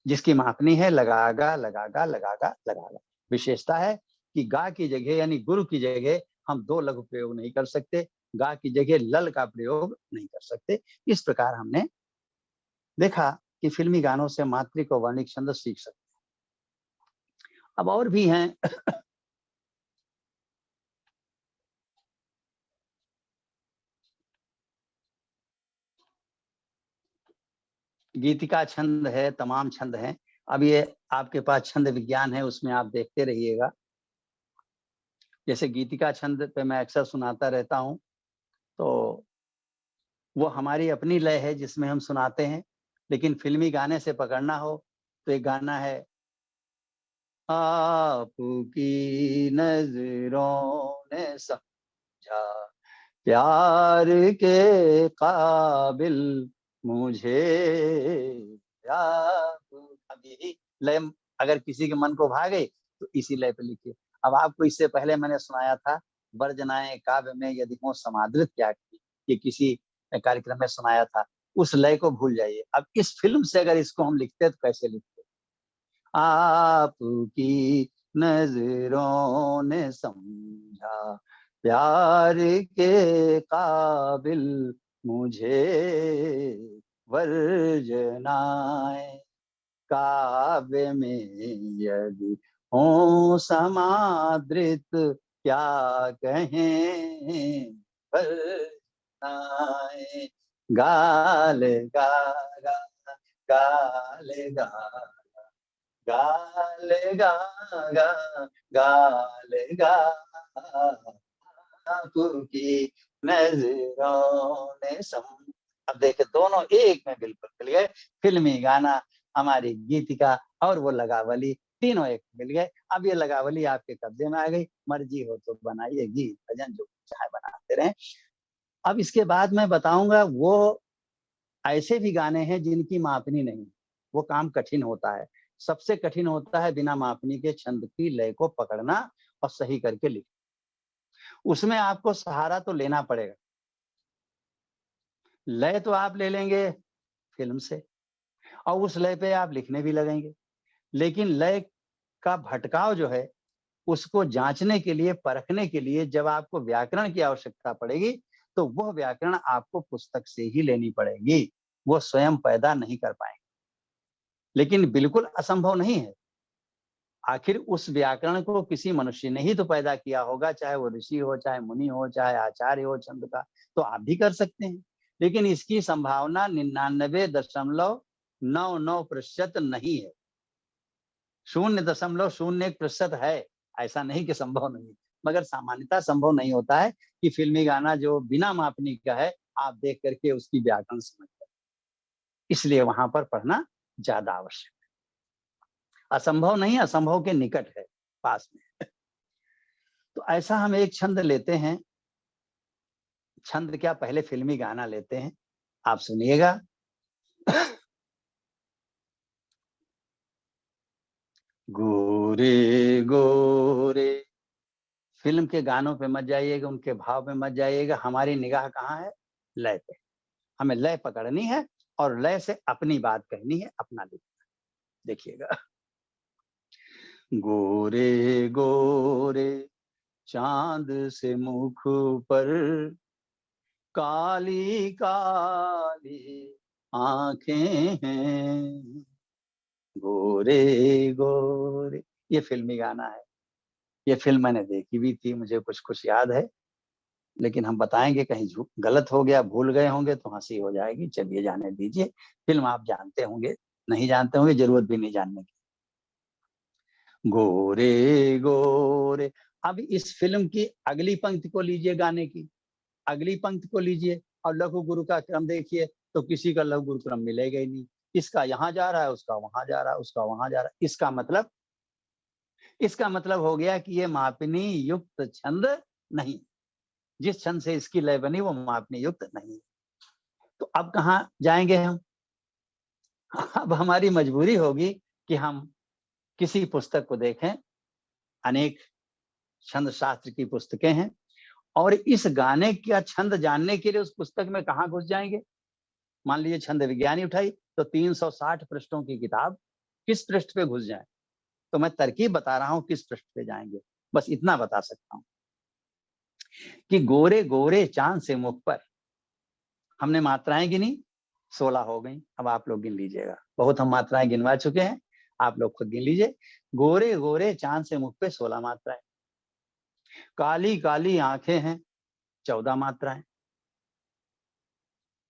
जिसकी मापनी है लगागा लगागा लगागा लगागा। विशेषता है कि गा की जगह यानी गुरु की जगह हम दो लघु प्रयोग नहीं कर सकते, गा की जगह लल का प्रयोग नहीं कर सकते। इस प्रकार हमने देखा कि फिल्मी गानों से मात्रिक और वर्णिक छंद सीख सकते हैं। अब और भी हैं। गीतिका छंद है, तमाम छंद हैं, अब ये आपके पास छंद विज्ञान है, उसमें आप देखते रहिएगा। जैसे गीतिका छंद पे मैं अक्सर सुनाता रहता हूँ, तो वो हमारी अपनी लय है जिसमें हम सुनाते हैं, लेकिन फिल्मी गाने से पकड़ना हो तो एक गाना है, आपकी नजरों ने समझा प्यार के काबिल मुझे, अब यही लय अगर किसी के मन को भा गई तो इसी लय पे लिखिए। अब आपको इससे पहले मैंने सुनाया था, वर्जनाएं काव्य में यदि हो समादृत क्या की, ये किसी कार्यक्रम में सुनाया था, उस लय को भूल जाइए। अब इस फिल्म से अगर इसको हम लिखते तो कैसे लिखते, आपकी नजरों ने समझा प्यार के काबिल मुझे, वर्जनाएं काव्य में यदि हो समादृत क्या कहें, वर्जनाएं गाल गा गा गाल गा गाल गा गा गाल गा, आपकी नजरों ने सम। अब देखे दोनों एक में बिल्कुल मिल गए, फिल्मी गाना, हमारी गीतिका और वो लगावली, तीनों एक मिल गए। अब ये लगावली आपके कब्जे में आ गई, मर्जी हो तो बनाइए गीत भजन जो चाहे बनाते रहें। अब इसके बाद मैं बताऊंगा वो ऐसे भी गाने हैं जिनकी मापनी नहीं, वो काम कठिन होता है। सबसे कठिन होता है बिना मापनी के छंद की लय को पकड़ना और सही करके लिखना। उसमें आपको सहारा तो लेना पड़ेगा। लय तो आप ले लेंगे फिल्म से और उस लय पे आप लिखने भी लगेंगे, लेकिन लय का भटकाव जो है उसको जांचने के लिए, परखने के लिए जब आपको व्याकरण की आवश्यकता पड़ेगी तो वह व्याकरण आपको पुस्तक से ही लेनी पड़ेगी, वो स्वयं पैदा नहीं कर पाएंगे। लेकिन बिल्कुल असंभव नहीं है, आखिर उस व्याकरण को किसी मनुष्य ने ही तो पैदा किया होगा, चाहे वो ऋषि हो, चाहे मुनि हो, चाहे आचार्य हो छंद का, तो आप भी कर सकते हैं। लेकिन इसकी संभावना 99.99% नहीं है, 0.01% है। ऐसा नहीं कि संभव नहीं, मगर सामान्यतः संभव नहीं होता है कि फिल्मी गाना जो बिना मापनी का है आप देख करके उसकी व्याकरण समझ पाए। इसलिए वहां पर पढ़ना ज्यादा आवश्यक है। असंभव नहीं, असंभव के निकट है, पास में। तो ऐसा हम एक छंद लेते हैं, छंद क्या पहले फिल्मी गाना लेते हैं, आप सुनिएगा। गोरे गोरे, फिल्म के गानों पे मत जाइएगा, उनके भाव पे मत जाइएगा, हमारी निगाह कहाँ है, लय पे। हमें लय पकड़नी है और लय से अपनी बात कहनी है, अपना लिखना। देखिएगा, गोरे गोरे चांद से मुख पर काली काली आंखें हैं, गोरे गोरे। ये फिल्मी गाना है, ये फिल्म मैंने देखी भी थी, मुझे कुछ कुछ याद है, लेकिन हम बताएंगे कहीं गलत हो गया, भूल गए होंगे तो हंसी हो जाएगी, चलिए जाने दीजिए। फिल्म आप जानते होंगे, नहीं जानते होंगे, जरूरत भी नहीं जानने की। गोरे गोरे। अब इस फिल्म की अगली पंक्ति को लीजिए, गाने की अगली पंक्ति को लीजिए और लघु गुरु का क्रम देखिए, तो किसी का लघु गुरु क्रम मिलेगा ही नहीं। इसका यहाँ जा रहा है, उसका वहां जा रहा है, उसका वहां जा रहा है। इसका मतलब हो गया कि ये मापनी युक्त छंद नहीं, जिस छंद से इसकी लय बनी वो मापनी युक्त नहीं। तो अब कहाँ जाएंगे हम? अब हमारी मजबूरी होगी कि हम किसी पुस्तक को देखें, अनेक छंद शास्त्र की पुस्तकें हैं, और इस गाने का छंद जानने के लिए उस पुस्तक में कहाँ घुस जाएंगे। मान लीजिए छंद विज्ञानी उठाई तो 360 पृष्ठों की किताब, किस पृष्ठ पे घुस जाए? तो मैं तरकीब बता रहा हूं किस पृष्ठ पे जाएंगे, बस इतना बता सकता हूं कि गोरे गोरे चांद से मुख पर, हमने मात्राएं गिनी, 16 हो गई। अब आप लोग गिन लीजिएगा, बहुत हम मात्राएं गिनवा चुके हैं, आप लोग खुद गिन लीजिए। गोरे गोरे चांद से मुख पे 16 मात्राएं, काली काली आंखें हैं 14 मात्राएं।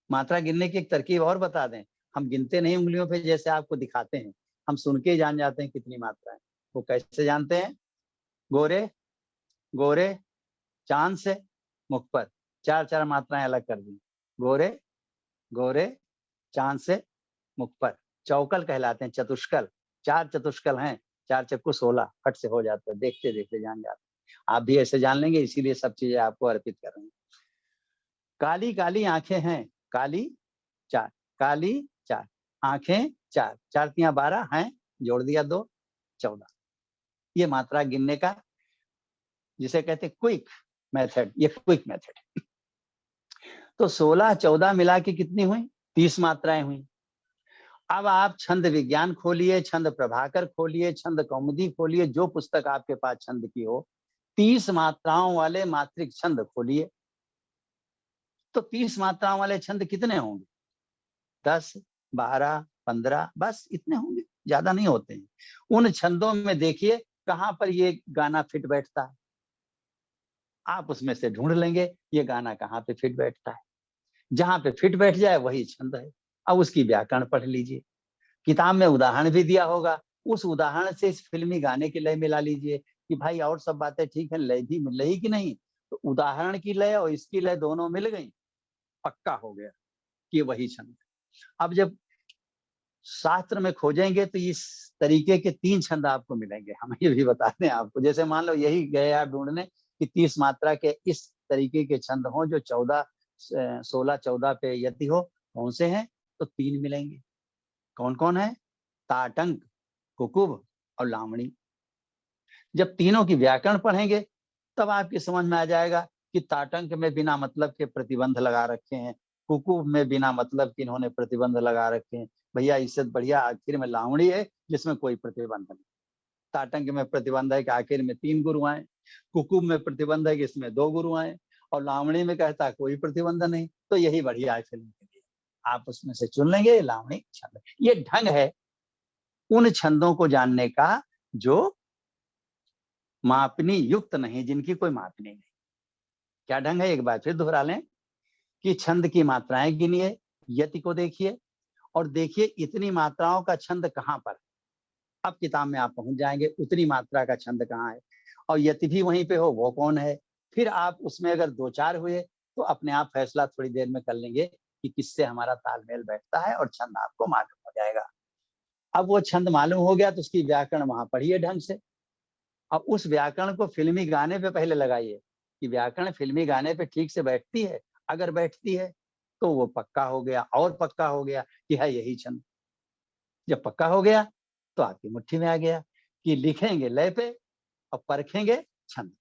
मात्रा गिनने की एक तरकीब और बता दें, हम गिनते नहीं उंगलियों पे जैसे आपको दिखाते हैं, हम सुन के ही जान जाते हैं कितनी मात्रा है। वो कैसे जानते हैं? गोरे गोरे चांद से मुख पर, चार चार मात्राएं अलग कर दी। गोरे गोरे चांद से मुख पर, चौकल कहलाते हैं, चतुष्कल, चार चतुष्कल हैं, चार चक्कू 16, फट से हो जाता है, देखते देखते जान जाते हैं। आप भी ऐसे जान लेंगे, इसीलिए सब चीजें आपको अर्पित कर रहे हैं। काली काली आंखें हैं, काली चार, काली चार, आंखें चार, चार तियां 12 हैं, जोड़ दिया 2, 14। ये मात्रा गिनने का जिसे कहते हैं क्विक मेथड, ये क्विक मेथड। तो 16 14 मिला के कितनी हुई? 30 मात्राएं हुई। अब आप छंद विज्ञान खोलिए, छंद प्रभाकर खोलिए, छंद कौमुदी खोलिए, जो पुस्तक आपके पास छंद की हो, 30 मात्राओं वाले मात्रिक छंद खोलिए। तो 30 मात्राओं वाले छंद कितने होंगे? 10, 12, 15, बस इतने होंगे, ज्यादा नहीं होते हैं। उन छंदों में देखिए कहां पर ये गाना फिट बैठता है, आप उसमें से ढूंढ लेंगे ये गाना कहाँ पे फिट बैठता है। जहां पे फिट बैठ जाए वही छंद है। अब उसकी व्याकरण पढ़ लीजिए, किताब में उदाहरण भी दिया होगा, उस उदाहरण से इस फिल्मी गाने की लय मिला लीजिए कि भाई और सब बातें ठीक है, लय भी मिल रही कि नहीं, तो उदाहरण की लय और इसकी लय दोनों मिल गई, पक्का हो गया कि वही छंद। अब जब शास्त्र में खोजेंगे तो इस तरीके के 3 छंद आपको मिलेंगे। हम ये भी बता दें आपको, जैसे मान लो यही गए आप ढूंढने कि 30 मात्रा के इस तरीके के छंद हो जो 16 14 पे यति हो, कौन से हैं? तो 3 मिलेंगे। कौन कौन है? ताटंक, कुकुब और लावणी। जब तीनों की व्याकरण पढ़ेंगे तब आपकी समझ में आ जाएगा कि ताटंक में बिना मतलब के प्रतिबंध लगा रखे हैं, कुकुब में बिना मतलब के इन्होंने प्रतिबंध लगा रखे हैं। भैया इससे बढ़िया आखिर में लावणी है जिसमें कोई प्रतिबंध नहीं। ताटंक में प्रतिबंध है कि आखिर में 3 गुरु आए, कुकुब में प्रतिबंध है कि इसमें 2 गुरु आए, और लावणी में कहता है कोई प्रतिबंध नहीं। तो यही बढ़िया है फिल्म के लिए, आप उसमें से चुन लेंगे लावणी छंद। ये ढंग है उन छंदों को जानने का जो मापनी युक्त नहीं, जिनकी कोई मापनी नहीं। क्या ढंग है? एक बार फिर दोहरा लें कि छंद की मात्राएं गिनिए, यति को देखिए और देखिए इतनी मात्राओं का छंद कहाँ पर है। अब किताब में आप पहुंच जाएंगे उतनी मात्रा का छंद कहाँ है, और यति भी वहीं पे हो, वो कौन है। फिर आप उसमें अगर 2-4 हुए तो अपने आप फैसला थोड़ी देर में कर लेंगे कि किससे हमारा तालमेल बैठता है, और छंद आपको मालूम हो जाएगा। अब वो छंद मालूम हो गया तो उसकी व्याकरण वहां पढ़िए ढंग से। अब उस व्याकरण को फिल्मी गाने पे पहले लगाइए कि व्याकरण फिल्मी गाने पे ठीक से बैठती है। अगर बैठती है तो वो पक्का हो गया, और पक्का हो गया कि है यही छंद। जब पक्का हो गया तो आपकी मुट्ठी में आ गया कि लिखेंगे लय पे और परखेंगे छंद।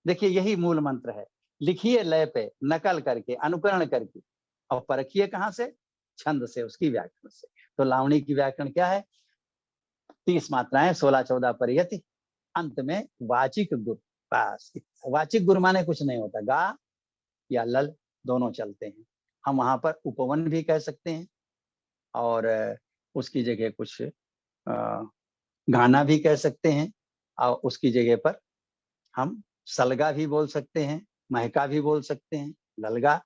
देखिए यही मूल मंत्र है, लिखिए लय पे, नकल करके, अनुकरण करके, और परखिए कहाँ से? छंद से, उसकी व्याकरण से। तो लावणी की व्याकरण क्या है? 30 मात्राएं, 16 14 पर यति, अंत में वाचिक गुर। बस वाचिक गुर माने कुछ नहीं होता, गा या लल दोनों चलते हैं। हम वहां पर उपवन भी कह सकते हैं, और उसकी जगह कुछ गाना भी कह सकते हैं, और उसकी जगह पर हम सलगा भी बोल सकते हैं, महका भी बोल सकते हैं, ललगा,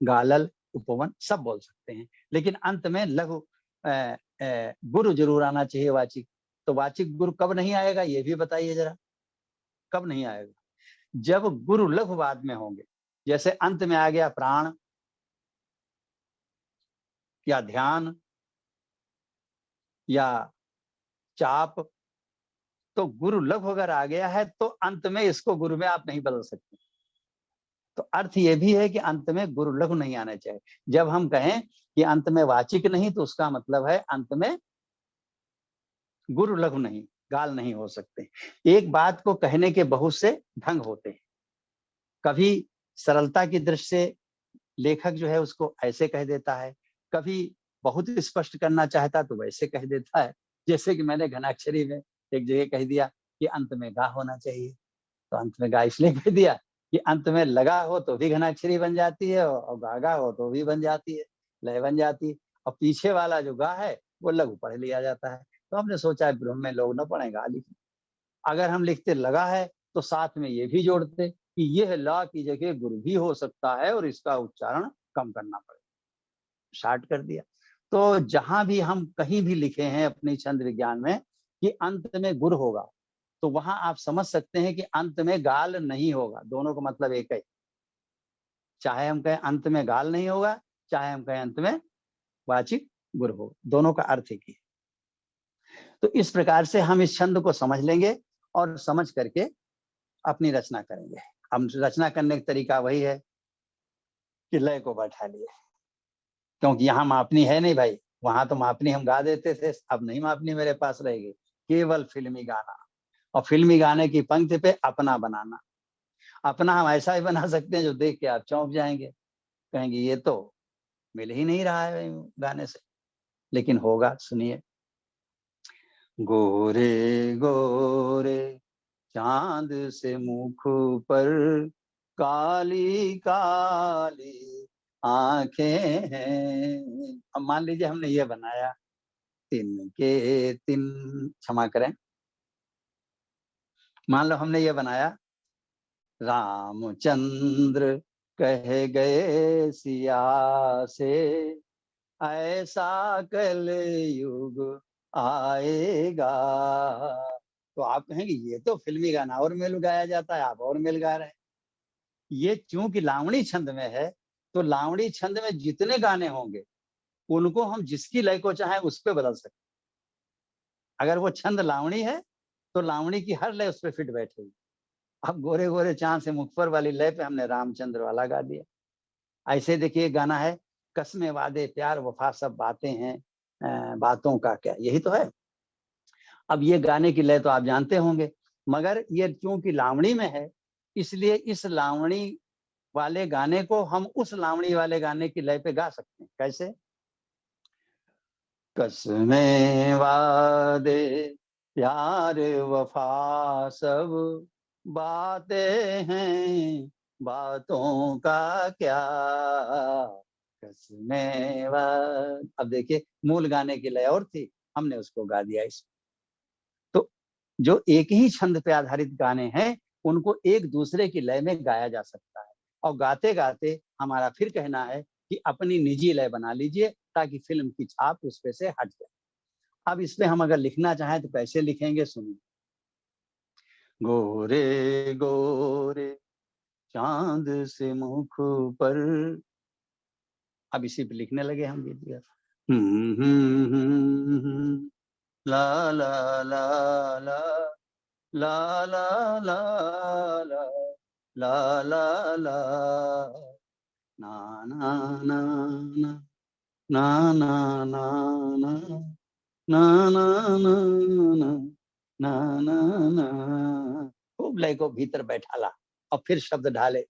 गालल, उपवन सब बोल सकते हैं। लेकिन अंत में लघु गुरु जरूर आना चाहिए, वाचिक। तो वाचिक गुरु कब नहीं आएगा ये भी बताइए जरा, कब नहीं आएगा? जब गुरु लघु बाद में होंगे। जैसे अंत में आ गया प्राण या ध्यान या चाप, तो गुरु लघु अगर आ गया है तो अंत में इसको गुरु में आप नहीं बदल सकते। तो अर्थ ये भी है कि अंत में गुरु लघु नहीं आना चाहिए। जब हम कहें कि अंत में वाचिक नहीं, तो उसका मतलब है अंत में गुरु लघु नहीं, गाल नहीं हो सकते। एक बात को कहने के बहुत से ढंग होते हैं। कभी सरलता की दृष्टि से लेखक जो है उसको ऐसे कह देता है, कभी बहुत स्पष्ट करना चाहता तो वैसे कह देता है। जैसे कि मैंने घनाक्षरी में एक जगह कह दिया कि अंत में गा होना चाहिए, तो अंत में गा इसलिए कह दिया कि अंत में लगा हो तो भी घनाक्षरी बन जाती है, और गागा हो तो भी बन जाती है, लय बन जाती है। और पीछे वाला जो गा है वो लघु पढ़ लिया जाता है। तो हमने सोचा है ब्रह्म में लोग न पढ़े गा लिखे। अगर हम लिखते लगा है तो साथ में ये भी जोड़ते कि यह ला की जगह गुरु भी हो सकता है और इसका उच्चारण कम करना पड़ेगा, शार्ट कर दिया। तो जहां भी हम कहीं भी लिखे हैं अपनी छंद विज्ञान में कि अंत में गुर होगा, तो वहां आप समझ सकते हैं कि अंत में गाल नहीं होगा। दोनों का मतलब एक है, चाहे हम कहें अंत में गाल नहीं होगा, चाहे हम कहें अंत में वाचिक गुर होगा, दोनों का अर्थ एक ही है। तो इस प्रकार से हम इस छंद को समझ लेंगे और समझ करके अपनी रचना करेंगे। हम रचना करने का तरीका वही है कि लय को बैठा लिए, क्योंकि यहाँ मापनी है नहीं भाई। वहां तो मापनी हम गा देते थे, अब नहीं मापनी मेरे पास रहेगी, केवल फिल्मी गाना। और फिल्मी गाने की पंक्ति पे अपना बनाना। अपना हम ऐसा ही बना सकते हैं जो देख के आप चौंक जाएंगे, कहेंगे ये तो मिल ही नहीं रहा है गाने से, लेकिन होगा। सुनिए। गोरे गोरे चांद से मुख पर काली काली आंखें हैं। अब मान लीजिए हमने ये बनाया, तिनके तिन, क्षमा करें, मान लो हमने ये बनाया, रामचंद्र कह गए सिया से ऐसा कल युग आएगा। तो आप कहेंगे ये तो फिल्मी गाना और मेल गाया जाता है, आप और मेल गा रहे हैं। ये चूंकि लावणी छंद में है, तो लावणी छंद में जितने गाने होंगे उनको हम जिसकी लय को चाहे उस पर बदल सकते। अगर वो छंद लावणी है तो लावणी की हर लय उस पर फिट बैठेगी। अब गोरे गोरे चांद से मुख पर वाली लय पे हमने रामचंद्र वाला गा दिया। ऐसे देखिए गाना है, कसमें वादे प्यार वफा सब बातें हैं, बातों का क्या, यही तो है। अब ये गाने की लय तो आप जानते होंगे, मगर ये क्योंकि लावणी में है, इसलिए इस लावणी वाले गाने को हम उस लावणी वाले गाने की लय पे गा सकते हैं। कैसे? कसमें वादे प्यार वफा सब बातें हैं, बातों का क्या, कसमें वादे। अब देखिए मूल गाने की लय और थी, हमने उसको गा दिया इसमें। तो जो एक ही छंद पे आधारित गाने हैं उनको एक दूसरे की लय में गाया जा सकता है। और गाते गाते हमारा फिर कहना है कि अपनी निजी लय बना लीजिए ताकि फिल्म की छाप उस पे से हट जाए। अब इस पे हम अगर लिखना चाहें तो कैसे लिखेंगे, सुनिए। गोरे गोरे चांद से मुख पर, अब इसी पे लिखने लगे हम गीत गा। ला ला ला ला ला ला ला ला ला ला ला ना ना ना ना ना ना ना ना ना ना ना ना ना ना। खूब लय को भीतर बैठाला और फिर शब्द ढाले।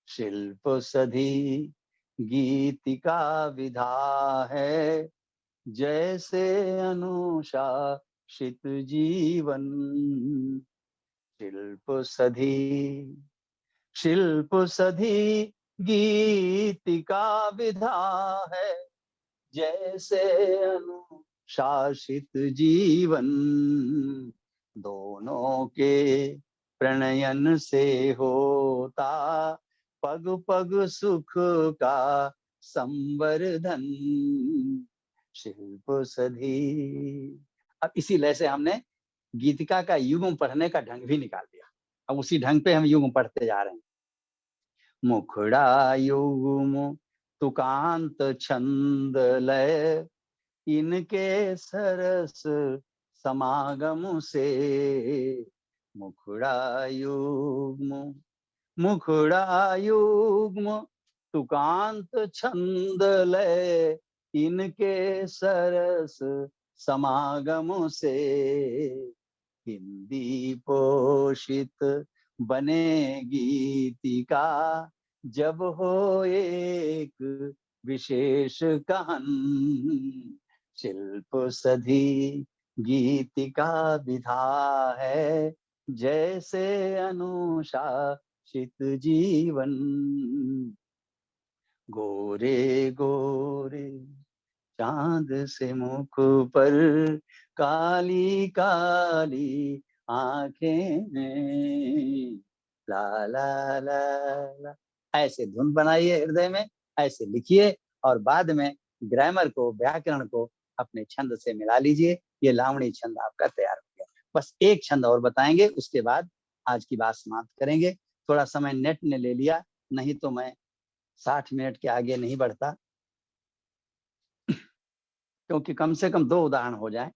शिल्प सधी गीतिका विधा है, जैसे अनुशासित जीवन। शिल्प सधी, शिल्प सधी गीतिका विधा है, जैसे अनुशासित जीवन। दोनों के प्रणयन से होता पग पग सुख का संवर्धन। शिल्प सधी। अब इसी लय से हमने गीतिका का युग्म पढ़ने का ढंग भी निकाल दिया। अब उसी ढंग पे हम युग्म पढ़ते जा रहे हैं। मुखड़ा युग्म तुकांत छंद लय, इनके सरस समागम से। मुखड़ा युग्म, मुखड़ा युग्म तुकांत छंद लय, इनके सरस समागम से। हिंदी पोषित बने गीतिका, जब हो एक विशेष कहन। शिल्प सधी गीतिका विधा है, जैसे अनुशासित जीवन। गोरे गोरे चांद से मुख पर काली काली आंखें हैं, ला ला ला ला। ऐसे धुन बनाइए हृदय में, ऐसे लिखिए और बाद में ग्रामर को, व्याकरण को अपने छंद से मिला लीजिए। ये लावणी छंद आपका तैयार हो गया। बस एक छंद और बताएंगे, उसके बाद आज की बात समाप्त करेंगे। थोड़ा समय नेट ने ले लिया, नहीं तो मैं 60 मिनट के आगे नहीं बढ़ता, क्योंकि कम से कम 2 उदाहरण हो जाए।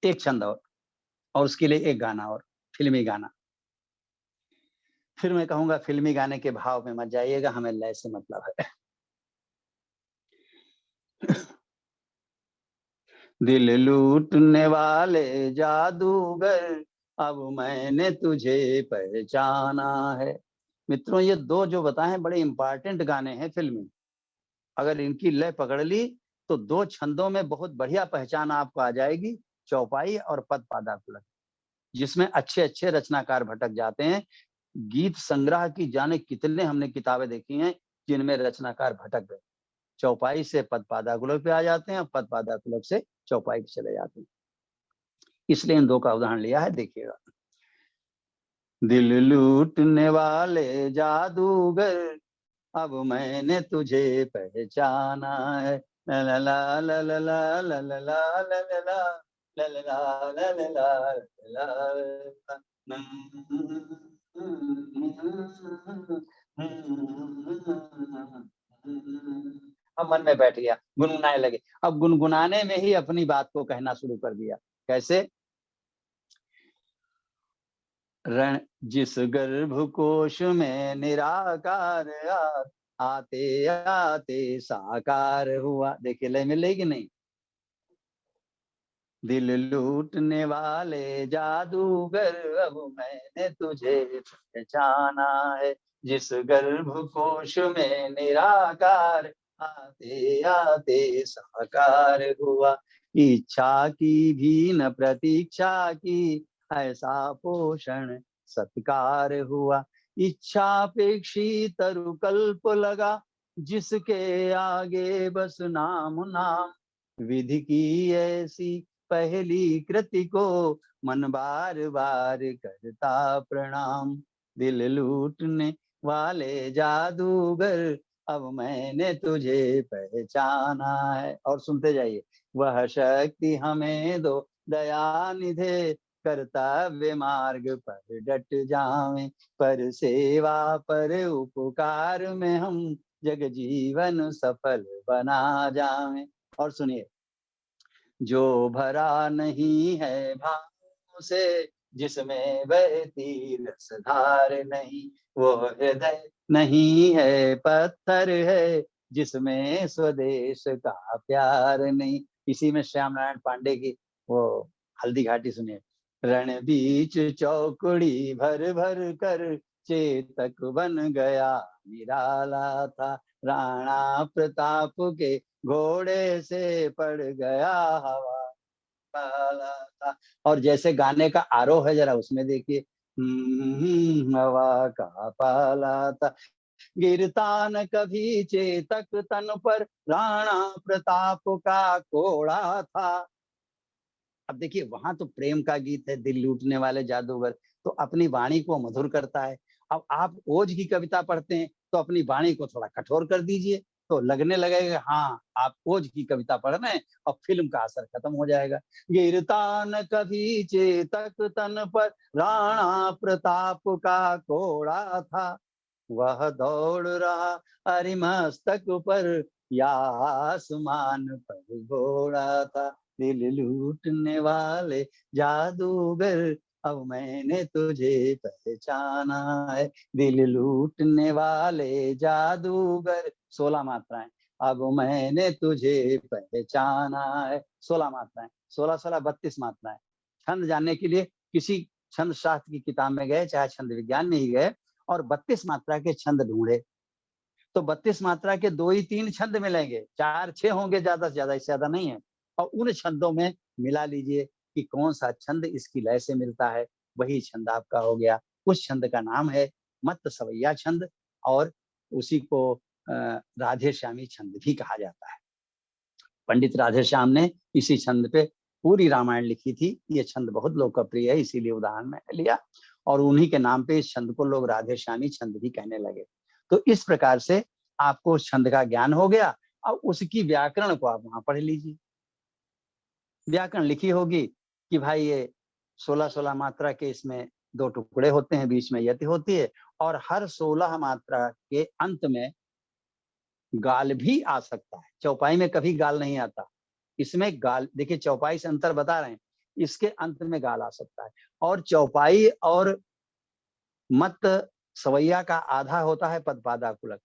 एक छंद और उसके लिए एक गाना और, फिल्मी गाना। फिर मैं कहूंगा फिल्मी गाने के भाव में मत जाइएगा, हमें लय से मतलब है। दिल लूटने वाले जादूगर, अब मैंने तुझे पहचाना है। मित्रों, ये 2 जो बताए बड़े इंपॉर्टेंट गाने हैं फिल्मी। अगर इनकी लय पकड़ ली तो 2 छंदों में बहुत बढ़िया पहचान आपको आ जाएगी, चौपाई और पद पादाकुलक, जिसमें अच्छे अच्छे रचनाकार भटक जाते हैं। गीत संग्रह की जाने कितने हमने किताबें देखी हैं जिनमें रचनाकार भटक गए, चौपाई से पद पादाकुलक पे आ जाते हैं, पद पादाकुलक से चौपाई पे चले जाते हैं। इसलिए इन 2 का उदाहरण लिया है, देखिएगा। दिल लूटने वाले जादूगर, अब मैंने तुझे पहचाना है, ला ला ला ला ला ला ला ला ला ला ला ला ला ला ला। अब मन में बैठ गया, गुनगुनाने लगे। अब गुनगुनाने में ही अपनी बात को कहना शुरू कर दिया। कैसे? रण जिस गर्भकोश में निराकार आते आते साकार हुआ। देखिए लय मिलेगी कि नहीं? दिल लूटने वाले जादूगर, अब मैंने तुझे पहचाना है, जिस गर्भकोश में निराकार आते आते साकार हुआ। इच्छा की भी न प्रतीक्षा की, ऐसा पोषण सत्कार हुआ। इच्छापेक्षी तरुकल्प लगा, जिसके आगे बस नाम नाम। विधि की ऐसी पहली कृति को, मन बार बार करता प्रणाम। दिल लूटने वाले जादूगर, अब मैंने तुझे पहचाना है। और सुनते जाइए। वह शक्ति हमें दो दया निधे, कर्तव्य मार्ग पर डट जावें, पर सेवा पर उपकार में हम जग जीवन सफल बना जावें। और सुनिए। जो भरा नहीं है भावों से, जिसमें बहती रसधार नहीं, वो हृदय नहीं है पत्थर है, जिसमें स्वदेश का प्यार नहीं। इसी में श्याम नारायण पांडे की वो हल्दी घाटी सुनिए। रण बीच चौकड़ी भर भर कर, चेतक बन गया निराला था, राणा प्रताप के घोड़े से पड़ गया हवा काला था। और जैसे गाने का आरोह है, जरा उसमें देखिए। हवा का पाला था, गिरता न कभी चेतक तन पर, राणा प्रताप का कोड़ा था। अब देखिए, वहां तो प्रेम का गीत है, दिल लूटने वाले जादूगर, तो अपनी वाणी को मधुर करता है। अब आप ओज की कविता पढ़ते हैं तो अपनी वाणी को थोड़ा कठोर कर दीजिए, तो लगने लगेगा हाँ आप ओज की कविता पढ़ रहे हैं, और फिल्म का असर खत्म हो जाएगा। गिरता न कभी चेतक तन पर, राणा प्रताप का कोड़ा था, वह दौड़ रहा अरिमस्तक पर, या आसमान पर घोड़ा था। दिल लूटने वाले जादूगर, अब मैंने तुझे पहचाना है। दिल लूटने वाले जादूगर, 16 मात्राएं। अब मैंने तुझे पहचाना है, 16 मात्राएं, 16 16 32 मात्राएं। छंद जानने के लिए किसी छंद शास्त्र की किताब में गए, चाहे छंद विज्ञान में ही गए, और 32 मात्रा के छंद ढूंढे, तो 32 मात्रा के 2 ही 3 छंद मिलेंगे, 4 6 होंगे ज्यादा से ज्यादा, इससे ज्यादा नहीं है। और उन छंदों में मिला लीजिए कि कौन सा छंद इसकी लय से मिलता है, वही छंद आपका हो गया। उस छंद का नाम है मत्त सवैया छंद, और उसी को राधे श्यामी छंद भी कहा जाता है। पंडित राधेश्याम ने इसी छंद पे पूरी रामायण लिखी थी। ये छंद बहुत लोकप्रिय है, इसीलिए उदाहरण मैंने लिया, और उन्हीं के नाम पे इस छंद को लोग राधेश्यामी छंद भी कहने लगे। तो इस प्रकार से आपको उस छंद का ज्ञान हो गया। अब उसकी व्याकरण को आप वहां पढ़ लीजिए। व्याकरण लिखी होगी कि भाई ये 16-16 मात्रा के इसमें 2 टुकड़े होते हैं, बीच में यति होती है, और हर 16 मात्रा के अंत में गाल भी आ सकता है। चौपाई में कभी गाल नहीं आता, इसमें गाल, देखिए चौपाई से अंतर बता रहे हैं, इसके अंत में गाल आ सकता है। और चौपाई और मत सवैया का आधा होता है पदपादाकुलक,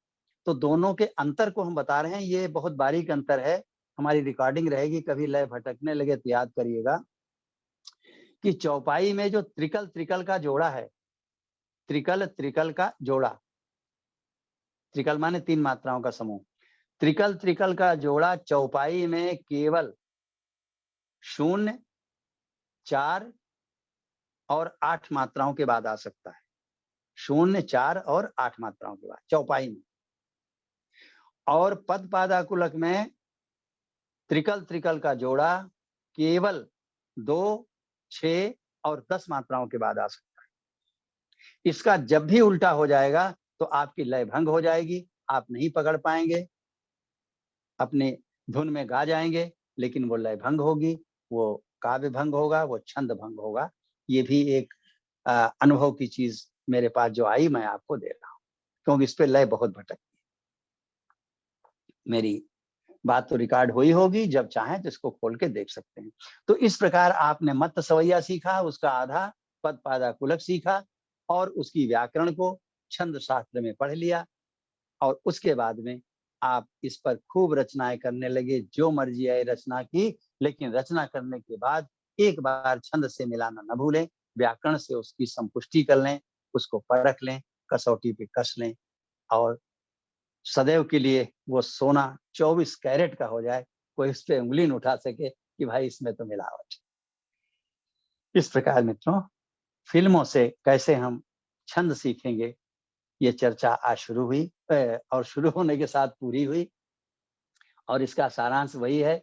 तो दोनों के अंतर को हम बता रहे हैं। ये बहुत बारीक अंतर है, हमारी रिकॉर्डिंग रहेगी, कभी लय भटकने लगे तो याद करिएगा कि चौपाई में जो त्रिकल त्रिकल का जोड़ा है, त्रिकल त्रिकल का जोड़ा, त्रिकल माने 3 मात्राओं का समूह, त्रिकल त्रिकल का जोड़ा चौपाई में केवल 0, 4 और 8 मात्राओं के बाद आ सकता है। 0, 4 और 8 मात्राओं के बाद चौपाई में। और पदपादाकुलक में त्रिकल त्रिकल का जोड़ा केवल 2, 6 और 10 मात्राओं के बाद आ सकता है। इसका जब भी उल्टा हो जाएगा तो आपकी लय भंग हो जाएगी, आप नहीं पकड़ पाएंगे, अपने धुन में गा जाएंगे, लेकिन वो लय भंग होगी, वो काव्य भंग होगा, वो छंद भंग होगा। ये भी एक अनुभव की चीज मेरे पास जो आई, मैं आपको दे रहा हूँ, क्योंकि इस पे लय बहुत भटकती है। मेरी बात तो रिकॉर्ड हुई होगी, जब चाहें तो इसको खोल के देख सकते हैं। तो इस प्रकार आपने मत सवैया सीखा, उसका आधा पदपादाकुलक सीखा, और उसकी व्याकरण को छंद शास्त्र में पढ़ लिया, और उसके बाद में आप इस पर खूब रचनाएं करने लगे। जो मर्जी आए रचना की, लेकिन रचना करने के बाद एक बार छंद से मिलाना न भूलें, व्याकरण से उसकी संपुष्टि कर लें, उसको परख लें, कसौटी पे कस लें, और सदैव के लिए वो सोना 24 कैरेट का हो जाए, कोई उस पर उंगली न उठा सके कि भाई इसमें तो मिलावट। इस प्रकार मित्रों, फिल्मों से कैसे हम छंद सीखेंगे, ये चर्चा आज शुरू हुई, और शुरू होने के साथ पूरी हुई। और इसका सारांश वही है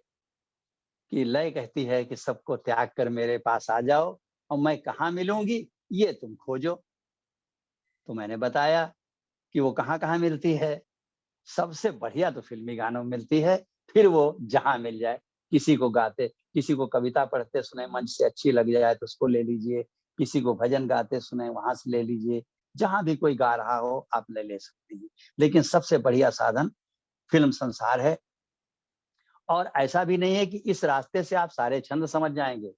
कि लय कहती है कि सबको त्याग कर मेरे पास आ जाओ, और मैं कहाँ मिलूंगी ये तुम खोजो। तो मैंने बताया कि वो कहाँ कहाँ मिलती है। सबसे बढ़िया तो फिल्मी गानों में मिलती है, फिर वो जहां मिल जाए, किसी को गाते, किसी को कविता पढ़ते सुने मंच से अच्छी लग जाए तो उसको ले लीजिए, किसी को भजन गाते सुने वहां से ले लीजिए, जहां भी कोई गा रहा हो आप ले सकते हैं। लेकिन सबसे बढ़िया साधन फिल्म संसार है। और ऐसा भी नहीं है कि इस रास्ते से आप सारे छंद समझ जाएंगे,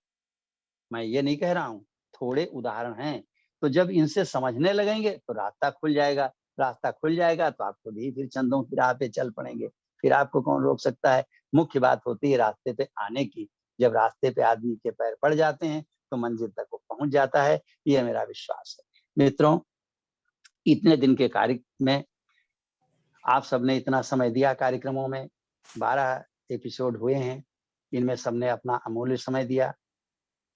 मैं ये नहीं कह रहा हूं, थोड़े उदाहरण हैं, तो जब इनसे समझने लगेंगे तो रास्ता खुल जाएगा। रास्ता खुल जाएगा तो आप खुद ही फिर छंदों की राह पे चल पड़ेंगे, फिर आपको कौन रोक सकता है। मुख्य बात होती है रास्ते पे आने की। जब रास्ते पे आदमी के पैर पड़ जाते हैं तो मंजिल तक वो पहुंच जाता है, ये मेरा विश्वास है। मित्रों, इतने दिन के कार्य में आप सबने इतना समय दिया, कार्यक्रमों में 12 एपिसोड हुए हैं, इनमें सबने अपना अमूल्य समय दिया।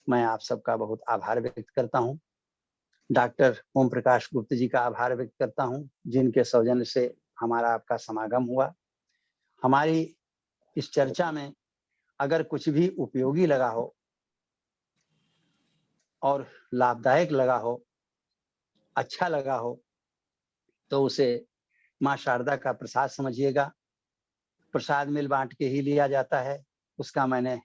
मैं आप सबका बहुत आभार व्यक्त करता हूं। डॉक्टर ओम प्रकाश गुप्त जी का आभार व्यक्त करता हूं, जिनके सौजन्य से हमारा आपका समागम हुआ। हमारी इस चर्चा में अगर कुछ भी उपयोगी लगा हो और लाभदायक लगा हो, अच्छा लगा हो, तो उसे माँ शारदा का प्रसाद समझिएगा। प्रसाद मिल बांट के ही लिया जाता है, उसका मैंने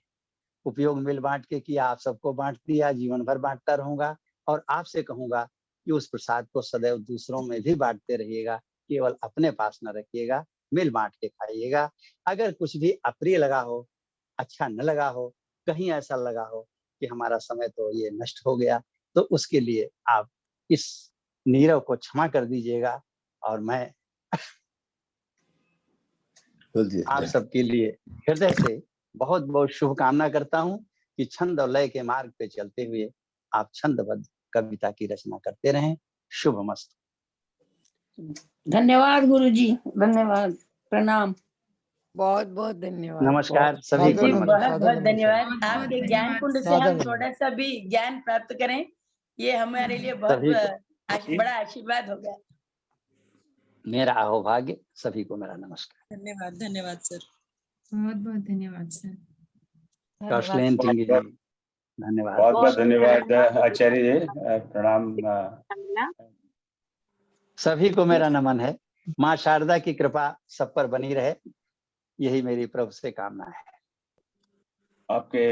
उपयोग मिल बांट के किया, आप सबको बांट दिया, जीवन भर बांटता रहूंगा। और आपसे कहूंगा कि उस प्रसाद को सदैव दूसरों में भी बांटते रहिएगा, केवल अपने पास न रखिएगा, मिल बांट के खाइएगा। अगर कुछ भी अप्रिय लगा हो, अच्छा न लगा हो, कहीं ऐसा लगा हो कि हमारा समय तो ये नष्ट हो गया, तो उसके लिए आप इस नीरव को क्षमा कर दीजिएगा। और मैं आप सबके लिए हृदय से बहुत बहुत शुभकामना करता हूं कि छंद और लय के मार्ग पे चलते हुए आप छंदबद्ध कविता की रचना करते रहें। शुभमस्तु। धन्यवाद गुरुजी, धन्यवाद, प्रणाम। बहुत बहुत धन्यवाद। नमस्कार सभी को। जी नमस्कार। बहुत बहुत धन्यवाद। आपके ज्ञान कुंड से हम थोड़ा सा भी ज्ञान प्राप्त करें, ये हमारे लिए बहुत सभी को बड़ा आशीर्वाद होगा। मेरा अहोभाग्य। सभी को मेरा नमस्कार। धन्यवाद, धन्यवाद सर। बहुत बहुत धन्यवाद सर। कौशलेन टिंगे जी, धन्यवाद। बहुत बहुत धन्यवाद आचार्य जी, प्रणाम। सभी को मेरा नमन है। माँ शारदा की कृपा सब पर बनी रहे, यही मेरी प्रभु से कामना है। आपके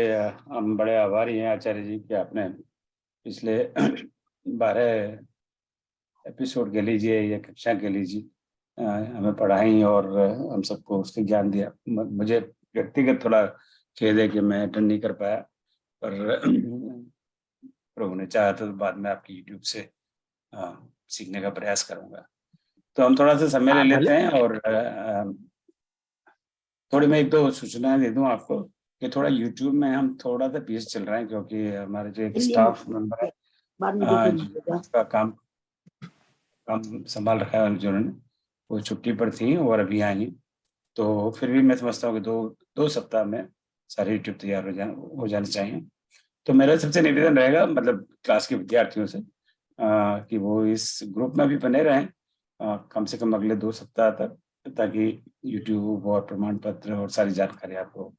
हम बड़े आभारी हैं आचार्य जी कि आपने पिछले 12 एपिसोड के लीजिए या कक्षा के लीजिए हमें पढ़ाई और हम सबको उसके ज्ञान दिया। मुझे व्यक्तिगत थोड़ा खेद है कि मैं अटेंड नहीं कर पाया, पर प्रभु ने चाहा तो बाद में आपकी यूट्यूब से सीखने का प्रयास करूंगा। तो हम थोड़ा सा समय ले लेते हैं और थोड़ी मैं 1-2 सूचनाएं दे दूं आपको कि थोड़ा यूट्यूब में हम थोड़ा सा पीछे चल रहे हैं, क्योंकि हमारे जो एक स्टाफ मेंबर है उसका काम संभाल रखा है जिन्होंने, वो छुट्टी पर थी और अभी आई। तो फिर भी मैं समझता हूँ कि दो सप्ताह में सारे यूट्यूब तैयार हो जाने चाहिए। तो मेरा सबसे निवेदन रहेगा, मतलब क्लास के विद्यार्थियों से, कि वो इस ग्रुप में भी बने रहें कम से कम अगले 2 सप्ताह तक, ताकि यूट्यूब और प्रमाण पत्र और सारी जानकारी आपको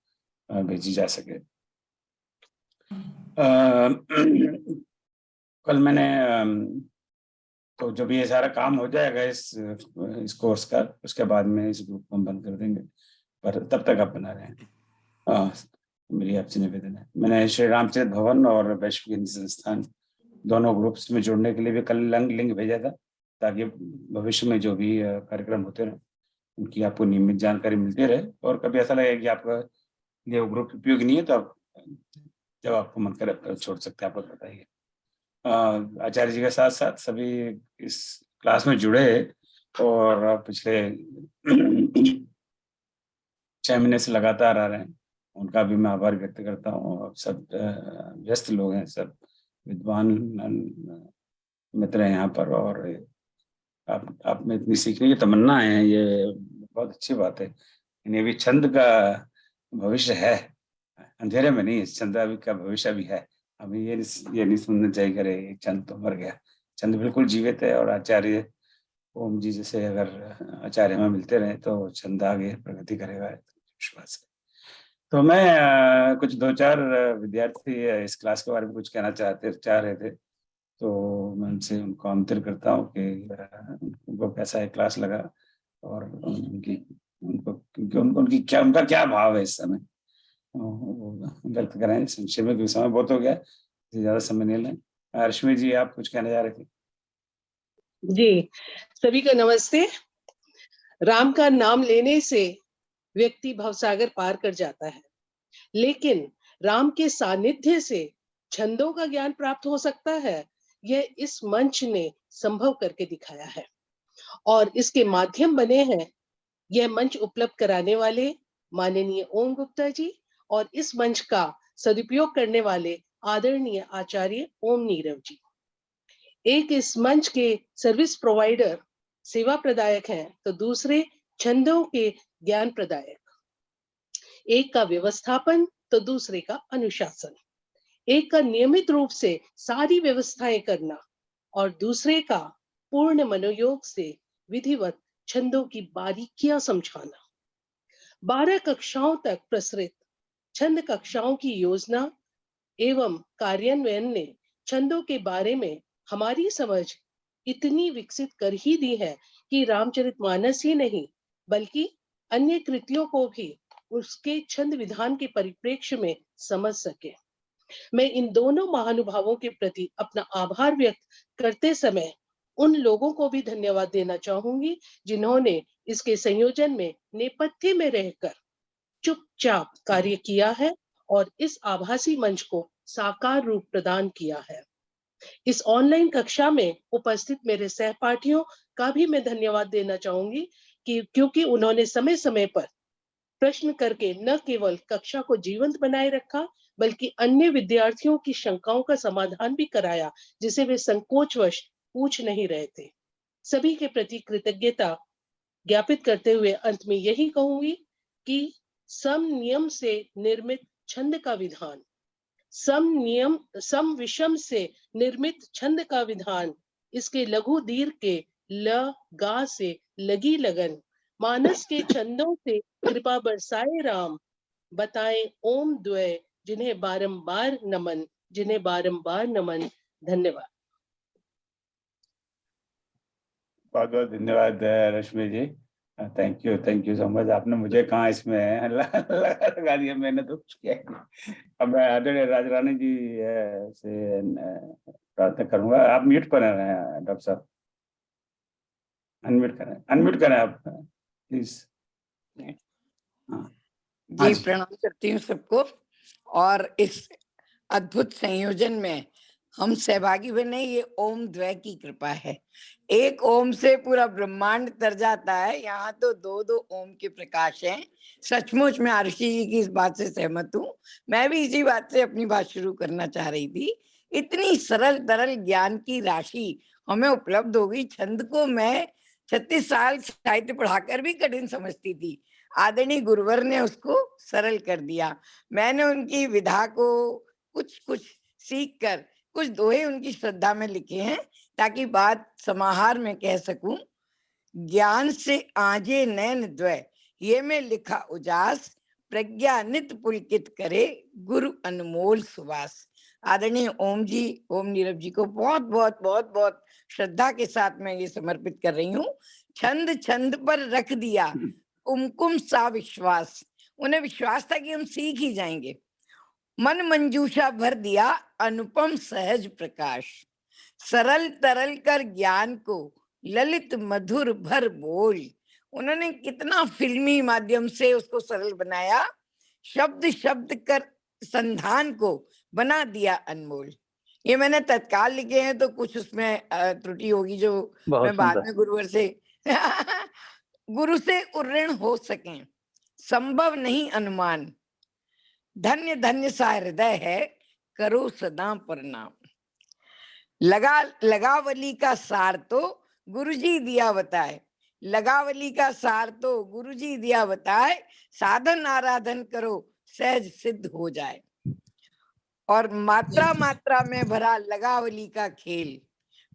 भेजी जा सके। कल मैंने तो जब ये सारा काम हो जाएगा इस कोर्स का, उसके बाद में इस ग्रुप को हम बंद कर देंगे, पर तब तक आप बना रहें। मेरी आपसे निवेदन है। मैंने श्री रामचरित भवन और वैश्विक हिंदी संस्थान दोनों ग्रुप्स में जोड़ने के लिए भी कल लिंक भेजा था, ताकि भविष्य में जो भी कार्यक्रम होते रहे उनकी आपको नियमित जानकारी मिलती रहे। और कभी ऐसा लगे कि आपका ये ग्रुप उपयोगी नहीं है तो आप जब आपको मन करे छोड़ सकते हैं, आपको बताइए। आचार्य जी के साथ साथ सभी इस क्लास में जुड़े और पिछले 6 महीने से लगातार आ रहे हैं, उनका भी मैं आभार व्यक्त करता हूँ। सब व्यस्त लोग हैं, सब विद्वान मित्र हैं यहाँ पर, और आप में इतनी सीखने की तमन्ना है, ये बहुत अच्छी बात है। ये भी छंद का भविष्य है, अंधेरे में नहीं, छंद का भविष्य भी है। अभी ये नहीं सुनना चाहिए करे छंद तो मर गया, छंद बिल्कुल जीवित है। और आचार्य ओम जी जैसे अगर आचार्य हमें मिलते रहे तो छंद आगे प्रगति करेगा, विश्वास है। तो मैं कुछ 2-4 विद्यार्थी इस क्लास के बारे में कुछ कहना चाह रहे थे, तो मैं उनको आमंत्रित करता हूँ कि उनको कैसा है क्लास लगा, और उनकी क्या भाव है इस समय, व्यक्त करें संक्षेप में, क्योंकि समय बहुत हो गया, ज्यादा समय नहीं लें। रश्मि जी, आप कुछ कहना चाह रहे थे? जी, सभी को नमस्ते। राम का नाम लेने से व्यक्ति भवसागर पार कर जाता है, लेकिन राम के सानिध्य से छंदों का ज्ञान प्राप्त हो सकता है, यह इस मंच ने संभव करके दिखाया है। और इसके माध्यम बने हैं यह मंच उपलब्ध कराने वाले माननीय ओम गुप्ता जी, और इस मंच का सदुपयोग करने वाले आदरणीय आचार्य ओम नीरव जी। एक इस मंच के सर्विस प्रोवाइडर सेवा प्रदायक हैं, तो दूसरे छंदों के ज्ञान प्रदायक। एक का व्यवस्थापन तो दूसरे का अनुशासन। एक का नियमित रूप से सारी व्यवस्थाएं करना और दूसरे का पूर्ण मनोयोग से विधिवत छंदों की बारीकियां समझाना। 12 कक्षाओं तक प्रसरित छंद कक्षाओं की योजना एवं कार्यान्वयन ने छंदों के बारे में हमारी समझ इतनी विकसित कर ही दी है कि रामचरितमानस ही नहीं बल्कि अन्य कृतियों को भी उसके छंद विधान के परिप्रेक्ष्य में समझ सके। मैं इन दोनों महानुभावों के प्रति अपना आभार व्यक्त करते समय उन लोगों को भी धन्यवाद देना चाहूंगी जिन्होंने इसके संयोजन में नेपथ्य में रहकर चुपचाप कार्य किया है और इस आभासी मंच को साकार रूप प्रदान किया है। इस ऑनलाइन कक्षा में उपस्थित मेरे सहपाठियों का भी मैं धन्यवाद देना चाहूंगी क्योंकि उन्होंने समय समय पर प्रश्न करके न केवल कक्षा को जीवंत बनाए रखा बल्कि अन्य विद्यार्थियों की शंकाओं का समाधान भी कराया जिसे वे संकोचवश पूछ नहीं रहे थे। सभी के प्रति कृतज्ञता ज्ञापित करते हुए अंत में यही कहूंगी कि सम नियम से निर्मित छंद का विधान, सम विषम से निर्मित छंद का विधान, इसके लघु दीर्घ के ल गा से लगी लगन, मानस के छंदों से कृपा बरसाए राम, बताएं ओम द्वय जिन्हें बारंबार नमन, जिन्हें बारंबार नमन। धन्यवाद। बहुत बहुत धन्यवाद रश्मि जी, थैंक यू सो मच। आपने मुझे कहाँ इसमें लगा दिया, मैंने तो कुछ किया नहीं। अब मैं आदरणीय राजरानी जी से प्रार्थना करूंगा, आप म्यूट पर हैं डॉक्टर साहब, अनम्यूट करें आप प्लीज। जी प्रणाम करती हूँ सबको, और इस अद्भुत संयोजन में हम सहभागी बने, ये ओम द्वय की कृपा है। एक ओम से पूरा ब्रह्मांड तर जाता है, यहाँ तो दो दो ओम के प्रकाश हैं। सचमुच मैं आरुषि जी की इस बात से सहमत हूँ। मैं भी इसी बात से अपनी बात शुरू करना चाह रही थी। इतनी सरल तरल ज्ञान की राशि हमें उपलब्ध हो गई। छंद को मैं 36 साल साहित्य पढ़ाकर भी कठिन समझती थी, आदरणीय गुरुवर ने उसको सरल कर दिया। मैंने उनकी विधा को कुछ कुछ सीख कर कुछ दोहे उनकी श्रद्धा में लिखे हैं, ताकि बात समाहार में कह सकूं। ज्ञान से आजे नैन द्वय, ये में लिखा उजास, प्रज्ञा नित पुलकित करे, गुरु अनमोल सुवास। आदरणीय ओम जी, ओम नीरव जी को बहुत बहुत बहुत बहुत श्रद्धा के साथ मैं ये समर्पित कर रही हूँ। छंद छंद पर रख दिया कुमकुम सा विश्वास, उन्हें विश्वास था कि हम सीख ही जाएंगे। मन मंजूषा भर दिया अनुपम सहज प्रकाश, सरल तरल कर ज्ञान को ललित मधुर भर बोल। उन्होंने कितना फिल्मी माध्यम से उसको सरल बनाया, शब्द शब्द कर संधान को बना दिया अनमोल। ये मैंने तत्काल लिखे हैं, तो कुछ उसमें त्रुटि होगी जो मैं बाद में गुरुवर से गुरु से उऋण हो सकें, संभव नहीं अनुमान। धन्य धन्य सा हृदय है, करो सदा प्रणाम। लगावली का सार तो गुरुजी दिया बताए, लगावली का सार तो गुरुजी दिया बताए, साधन आराधन करो सहज सिद्ध हो जाए। और मात्रा मात्रा में भरा लगावली का खेल,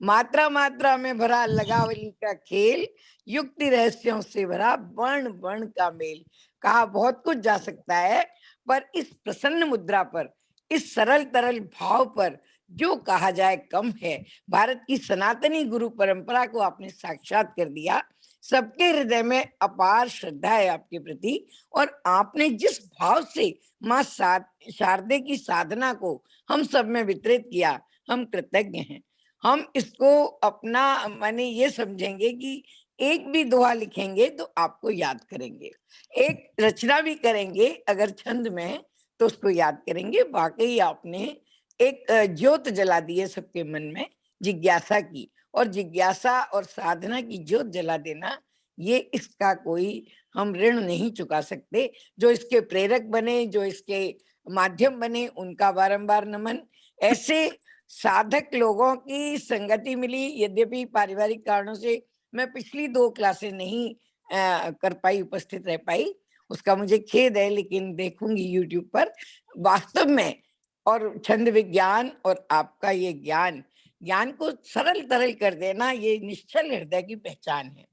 मात्रा मात्रा में भरा लगावली का खेल, युक्ति रहस्यों से भरा वर्ण वर्ण का मेल। कहा बहुत कुछ जा सकता है, पर इस प्रसन्न मुद्रा पर, इस सरल तरल भाव पर जो कहा जाए कम है। भारत की सनातनी गुरु परंपरा को आपने साक्षात कर दिया। सबके हृदय में अपार श्रद्धा है आपके प्रति, और आपने जिस भाव से माँ शारदे की साधना को हम सब में वितरित किया, हम कृतज्ञ हैं। हम इसको अपना माने ये समझेंगे कि एक भी दोहा लिखेंगे तो आपको याद करेंगे, एक रचना भी करेंगे अगर छंद में तो उसको याद करेंगे। वाकई आपने एक ज्योत जला दी है सबके मन में जिज्ञासा की, और जिज्ञासा और साधना की ज्योत जला देना, ये इसका कोई हम ऋण नहीं चुका सकते। जो इसके प्रेरक बने, जो इसके माध्यम बने, उनका बारंबार नमन। ऐसे साधक लोगों की संगति मिली, यद्यपि पारिवारिक कारणों से मैं पिछली 2 क्लासें नहीं कर पाई, उपस्थित रह पाई, उसका मुझे खेद है, लेकिन देखूंगी यूट्यूब पर। वास्तव में और छंद विज्ञान और आपका ये ज्ञान को सरल तरल कर देना, ये निश्चल हृदय की पहचान है।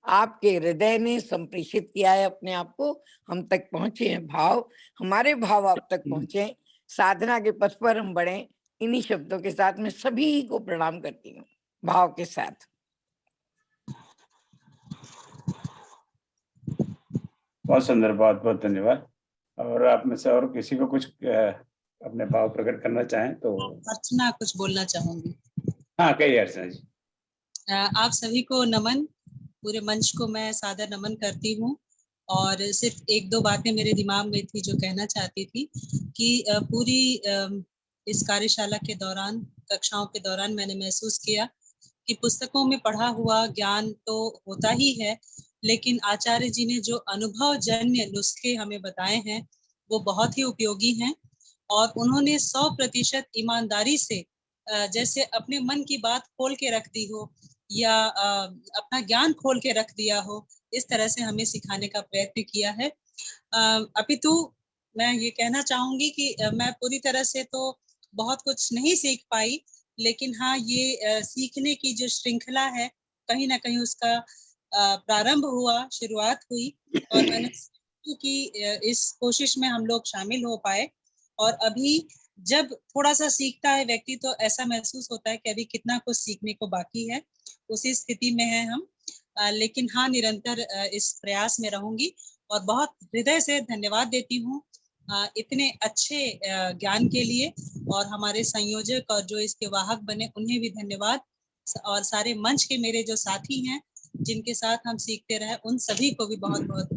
आपके हृदय ने संप्रेषित किया है अपने आप को, हम तक पहुंचे हैं भाव, हमारे भाव आप तक पहुंचे, साधना के पथ पर हम बढ़े। इन्हीं शब्दों के साथ मैं सभी को प्रणाम करती हूँ भाव के साथ। बहुत सुंदर, बहुत बहुत धन्यवाद। और आप में से और किसी को कुछ अपने भाव प्रकट करना चाहें तो? अर्चना कुछ बोलना चाहूंगी। हाँ, कहिए अर्चना जी। आप सभी को नमन, पूरे मंच को मैं सादर नमन करती हूँ। और सिर्फ 1-2 बातें मेरे दिमाग में थी जो कहना चाहती थी कि पूरी इस कार्यशाला के दौरान, कक्षाओं के दौरान मैंने महसूस किया कि पुस्तकों में पढ़ा हुआ ज्ञान तो होता ही है, लेकिन आचार्य जी ने जो अनुभव जन्य नुस्खे हमें बताए हैं वो बहुत ही उपयोगी हैं। और उन्होंने 100% ईमानदारी से जैसे अपने मन की बात खोल के रख दी हो, या अपना ज्ञान खोल के रख दिया हो, इस तरह से हमें सिखाने का प्रयत्न किया है। अपितु मैं ये कहना चाहूंगी कि मैं पूरी तरह से तो बहुत कुछ नहीं सीख पाई, लेकिन हाँ, ये सीखने की जो श्रृंखला है, कहीं ना कहीं उसका प्रारंभ हुआ, शुरुआत हुई, और मैंने कि इस कोशिश में हम लोग शामिल हो पाए। और अभी जब थोड़ा सा सीखता है व्यक्ति तो ऐसा महसूस होता है कि अभी कितना कुछ सीखने को बाकी है, उसी स्थिति में है हम। लेकिन हाँ, निरंतर इस प्रयास में रहूंगी। और बहुत हृदय से धन्यवाद देती हूँ इतने अच्छे ज्ञान के लिए, और हमारे संयोजक और जो इसके वाहक बने उन्हें भी धन्यवाद, और सारे मंच के मेरे जो साथी हैं जिनके साथ हम सीखते रहे उन सभी को भी बहुत बहुत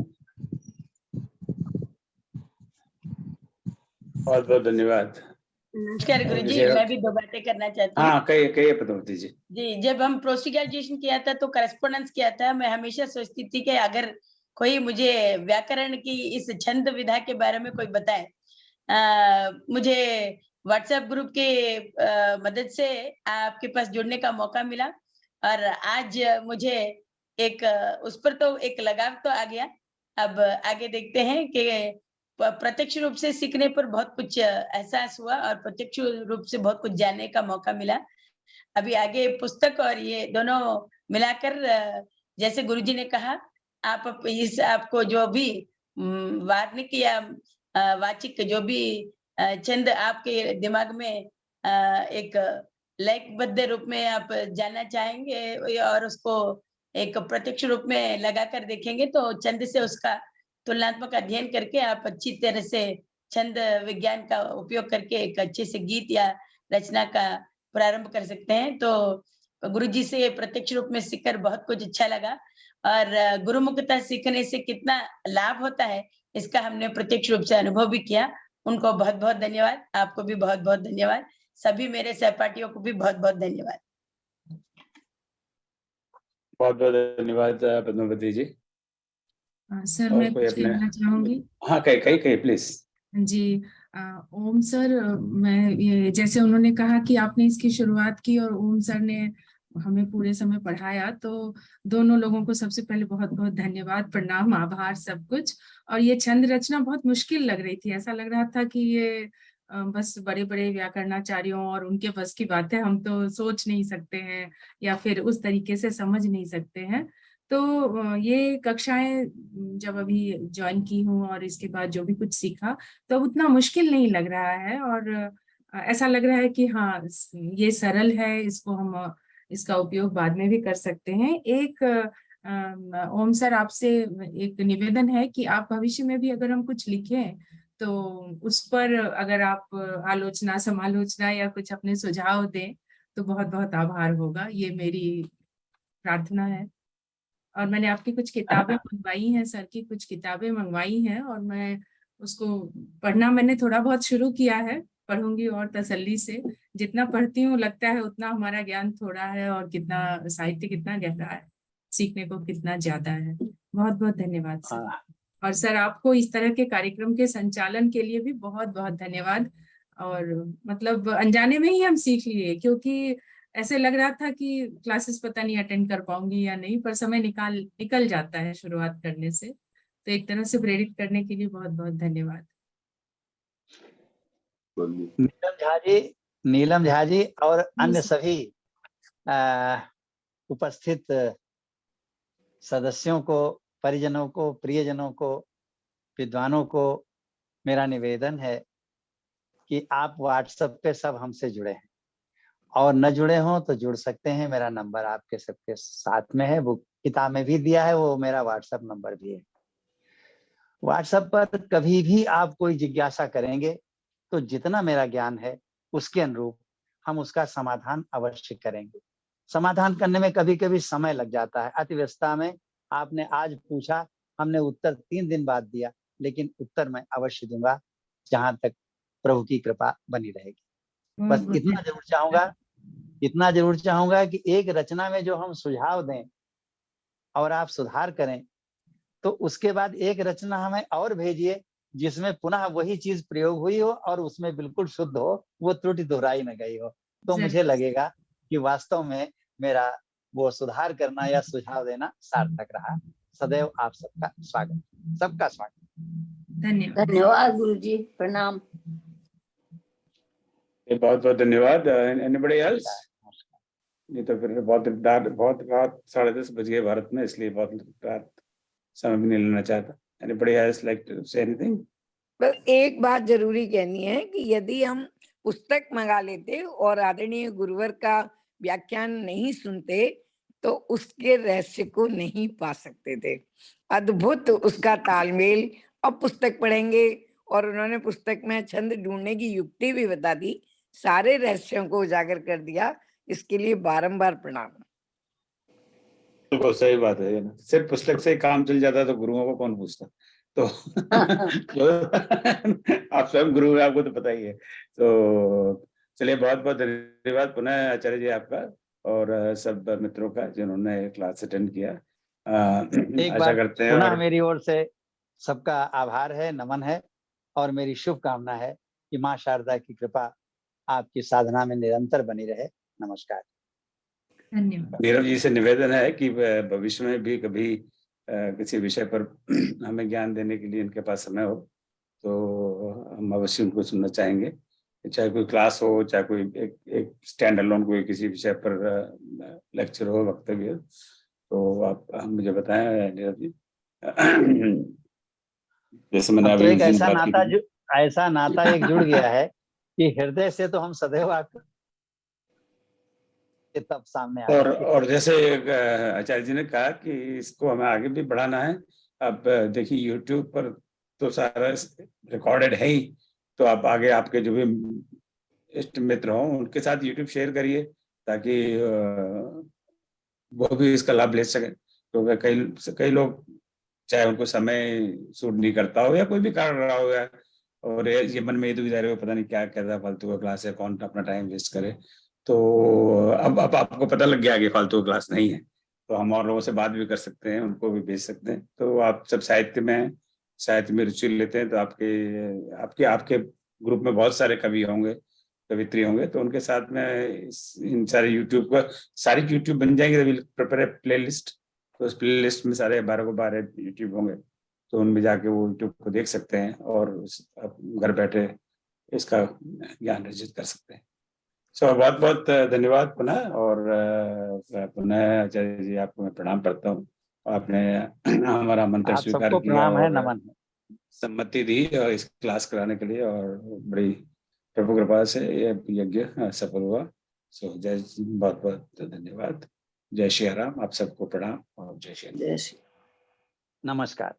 बहुत बहुत धन्यवाद। नमस्कार गुरुजी, विजय- मैं भी 2 बातें करना चाहती हूँ। हाँ, कहिए पद्मावती जी। जी, जब हम पोस्ट ग्रेजुएशन किया था तो करस्पॉन्डेंस किया था, मैं हमेशा सोचती थी कि अगर कोई मुझे व्याकरण की इस छंद विधा के बारे में कोई बताए। मुझे व्हाट्सएप ग्रुप के मदद से आपके पास जुड़ने का मौका मिला, और आज मुझे एक उस पर तो एक लगाव तो आ गया। अब आगे देखते हैं कि प्रत्यक्ष रूप से सीखने पर बहुत कुछ एहसास हुआ, और प्रत्यक्ष रूप से बहुत कुछ जानने का मौका मिला। अभी आगे पुस्तक और ये दोनों मिलाकर जैसे गुरुजी ने कहा, आपको जो भी वार्णिक या वाचिक जो भी छंद आपके दिमाग में एक लयबद्ध रूप में आप जानना चाहेंगे और उसको एक प्रत्यक्ष रूप में लगाकर देखेंगे, तो छंद से उसका तुलनात्मक अध्ययन करके आप अच्छी तरह से छंद विज्ञान का उपयोग करके एक अच्छे से गीत या रचना का प्रारंभ कर सकते हैं। तो गुरुजी से प्रत्यक्ष रूप में सीखकर बहुत कुछ अच्छा लगा, और गुरुमुखता सीखने से कितना लाभ होता है इसका हमने प्रत्यक्ष रूप से अनुभव भी किया। उनको बहुत बहुत धन्यवाद, आपको भी बहुत बहुत धन्यवाद, सभी मेरे सहपाठियों को भी बहुत बहुत धन्यवाद। बहुत बहुत धन्यवाद पद्मावती जी। सर और मैं कोई कुछ अपने- कहना चाहूंगी। हाँ, कहिए प्लीज। जी, ओम सर, मैं ये जैसे उन्होंने कहा कि आपने इसकी शुरुआत की और ओम सर ने हमें पूरे समय पढ़ाया, तो दोनों लोगों को सबसे पहले बहुत बहुत धन्यवाद, प्रणाम, आभार, सब कुछ। और ये छंद रचना बहुत मुश्किल लग रही थी, ऐसा लग रहा था कि ये बस बड़े बड़े व्याकरणाचार्यों और उनके बस की बातें हम तो सोच नहीं सकते हैं या फिर उस तरीके से समझ नहीं सकते हैं। तो ये कक्षाएं जब अभी ज्वाइन की हूँ और इसके बाद जो भी कुछ सीखा, तो उतना मुश्किल नहीं लग रहा है, और ऐसा लग रहा है कि हाँ, ये सरल है, इसको हम इसका उपयोग बाद में भी कर सकते हैं। एक ओम सर, आपसे एक निवेदन है कि आप भविष्य में भी अगर हम कुछ लिखें तो उस पर अगर आप आलोचना, समालोचना या कुछ अपने सुझाव दें तो बहुत बहुत आभार होगा, ये मेरी प्रार्थना है। और मैंने आपकी कुछ किताबें मंगवाई हैं, सर की कुछ किताबें मंगवाई हैं, और मैं उसको पढ़ना मैंने थोड़ा बहुत शुरू किया है, पढ़ूंगी और तसल्ली से। जितना पढ़ती हूँ लगता है उतना हमारा ज्ञान थोड़ा है, और कितना साहित्य कितना गहरा है, सीखने को कितना ज्यादा है। बहुत बहुत धन्यवाद सर। और सर, आपको इस तरह के कार्यक्रम के संचालन के लिए भी बहुत बहुत धन्यवाद। और मतलब अनजाने में ही हम सीख लिए, क्योंकि ऐसे लग रहा था कि क्लासेस पता नहीं अटेंड कर पाऊंगी या नहीं, पर समय निकल जाता है शुरुआत करने से। तो एक तरह से प्रेरित करने के लिए बहुत बहुत धन्यवाद। नीलम झा जी और अन्य सर। सभी उपस्थित सदस्यों को, परिजनों को, प्रियजनों को, विद्वानों को मेरा निवेदन है कि आप व्हाट्सएप पे सब हमसे जुड़े हैं, और न जुड़े हों तो जुड़ सकते हैं। मेरा नंबर आपके सबके साथ में है, वो किताब में भी दिया है, वो मेरा व्हाट्सएप नंबर भी है। व्हाट्सएप पर कभी भी आप कोई जिज्ञासा करेंगे तो जितना मेरा ज्ञान है उसके अनुरूप हम उसका समाधान अवश्य करेंगे। समाधान करने में कभी कभी समय लग जाता है, अति व्यस्तता में आपने आज पूछा, हमने उत्तर 3 दिन बाद दिया, लेकिन उत्तर मैं अवश्य दूंगा जहां तक प्रभु की कृपा बनी रहेगी। बस इतना जरूर चाहूंगा कि एक रचना में जो हम सुझाव दें और आप सुधार करें, तो उसके बाद एक रचना हमें और भेजिए जिसमें पुनः वही चीज प्रयोग हुई हो और उसमें बिल्कुल शुद्ध हो, वो त्रुटि दोहराई न गई हो। तो मुझे लगेगा कि वास्तव में मेरा वो सुधार करना या सुझाव देना सार्थक रहा। सदैव आप सबका स्वागत, सबका स्वागत। धन्यवाद गुरुजी, प्रणाम। बहुत बहुत धन्यवाद। Anybody else? नहीं तो फिर बहुत रात 10:30 बज गए भारत में, इसलिए बहुत रात समय भी नहीं लेना चाहता। Anybody has like to say anything? बस एक बात जरूरी कहनी है कि यदि हम पुस्तक मंगा लेते और आदरणीय गुरुवर का व्याख्यान नहीं सुनते तो उसके रहस्य को नहीं पा सकते थे। अद्भुत उसका तालमेल। अब पुस्तक पढ़ेंगे और उन्होंने पुस्तक में छंद ढूंढने की युक्ति भी बता दी, सारे रहस्यों को उजागर कर दिया। इसके लिए बारंबार प्रणाम। बिल्कुल सही बात है। सिर्फ पुस्तक से काम चल जाता तो गुरुओं को कौन पूछता। तो आप स्वयं गुरु हैं, आपको तो पता ही है। तो चलिए, बहुत बहुत धन्यवाद पुनः आचार्य जी आपका और सब मित्रों का जिन्होंने क्लास अटेंड किया। एक आशा बार करते हैं पुनः और मेरी ओर से सबका आभार है, नमन है और मेरी शुभकामना है कि माँ शारदा की कृपा आपकी साधना में निरंतर बनी रहे। नमस्कार। धन्यवाद। नीरव जी से निवेदन है कि भविष्य में भी कभी किसी विषय पर हमें ज्ञान देने के लिए इनके पास समय हो तो हम अवश्य उनको सुनना चाहेंगे, चाहे कोई क्लास हो, चाहे कोई एक स्टैंड अलोन कोई किसी विषय पर लेक्चर हो, वक्तव्य हो, तो आप मुझे बताएं नीरव जी। जैसे मैंने अब तो अभी एक उस दिन ऐसा बात की नाता थी। ऐसा नाता एक जुड़ गया है कि हृदय से तो हम सदैव आपके तब सामने आ और जैसे आचार्य जी ने कहा कि इसको हमें आगे भी बढ़ाना है। अब देखिए यूट्यूब पर तो सारा रिकॉर्डेड है ही, तो आप आगे आपके जो भी इष्ट मित्र हों उनके साथ यूट्यूब शेयर करिए ताकि वो भी इसका लाभ ले सके। तो कई लोग चाहे उनको समय सूट नहीं करता हो या कोई भी कारण रहा हो या और ये मन में ये दुविधा रहे हो पता नहीं क्या कहता फालतू का क्लास है, कौन अपना टाइम वेस्ट करे। तो अब आपको पता लग गया कि फालतू क्लास नहीं है, तो हम और लोगों से बात भी कर सकते हैं, उनको भी भेज सकते हैं। तो आप सब साहित्य में रुचि लेते हैं तो आपके आपके ग्रुप में बहुत सारे कवि होंगे, कवित्री होंगे, तो उनके साथ में इन सारे सारी यूट्यूब बन जाएंगे प्ले लिस्ट। तो उस प्ले लिस्ट में सारे 12 को 12 यूट्यूब होंगे, तो उनमें जाके वो यूट्यूब को देख सकते हैं और घर बैठे इसका ज्ञान अर्जित कर सकते हैं। बहुत बहुत धन्यवाद पुनः। और पुनः आचार्य जी आपको मैं प्रणाम करता हूँ। आपने हमारा आमंत्रण आप स्वीकार सबको किया प्रणाम है, और नमन है। सम्मति दी और इस क्लास कराने के लिए, और बड़ी प्रभु कृपा से ये यज्ञ सफल हुआ। बहुत बहुत धन्यवाद। जय श्री राम। आप सबको प्रणाम और जय श्री राम। जय श्री नमस्कार।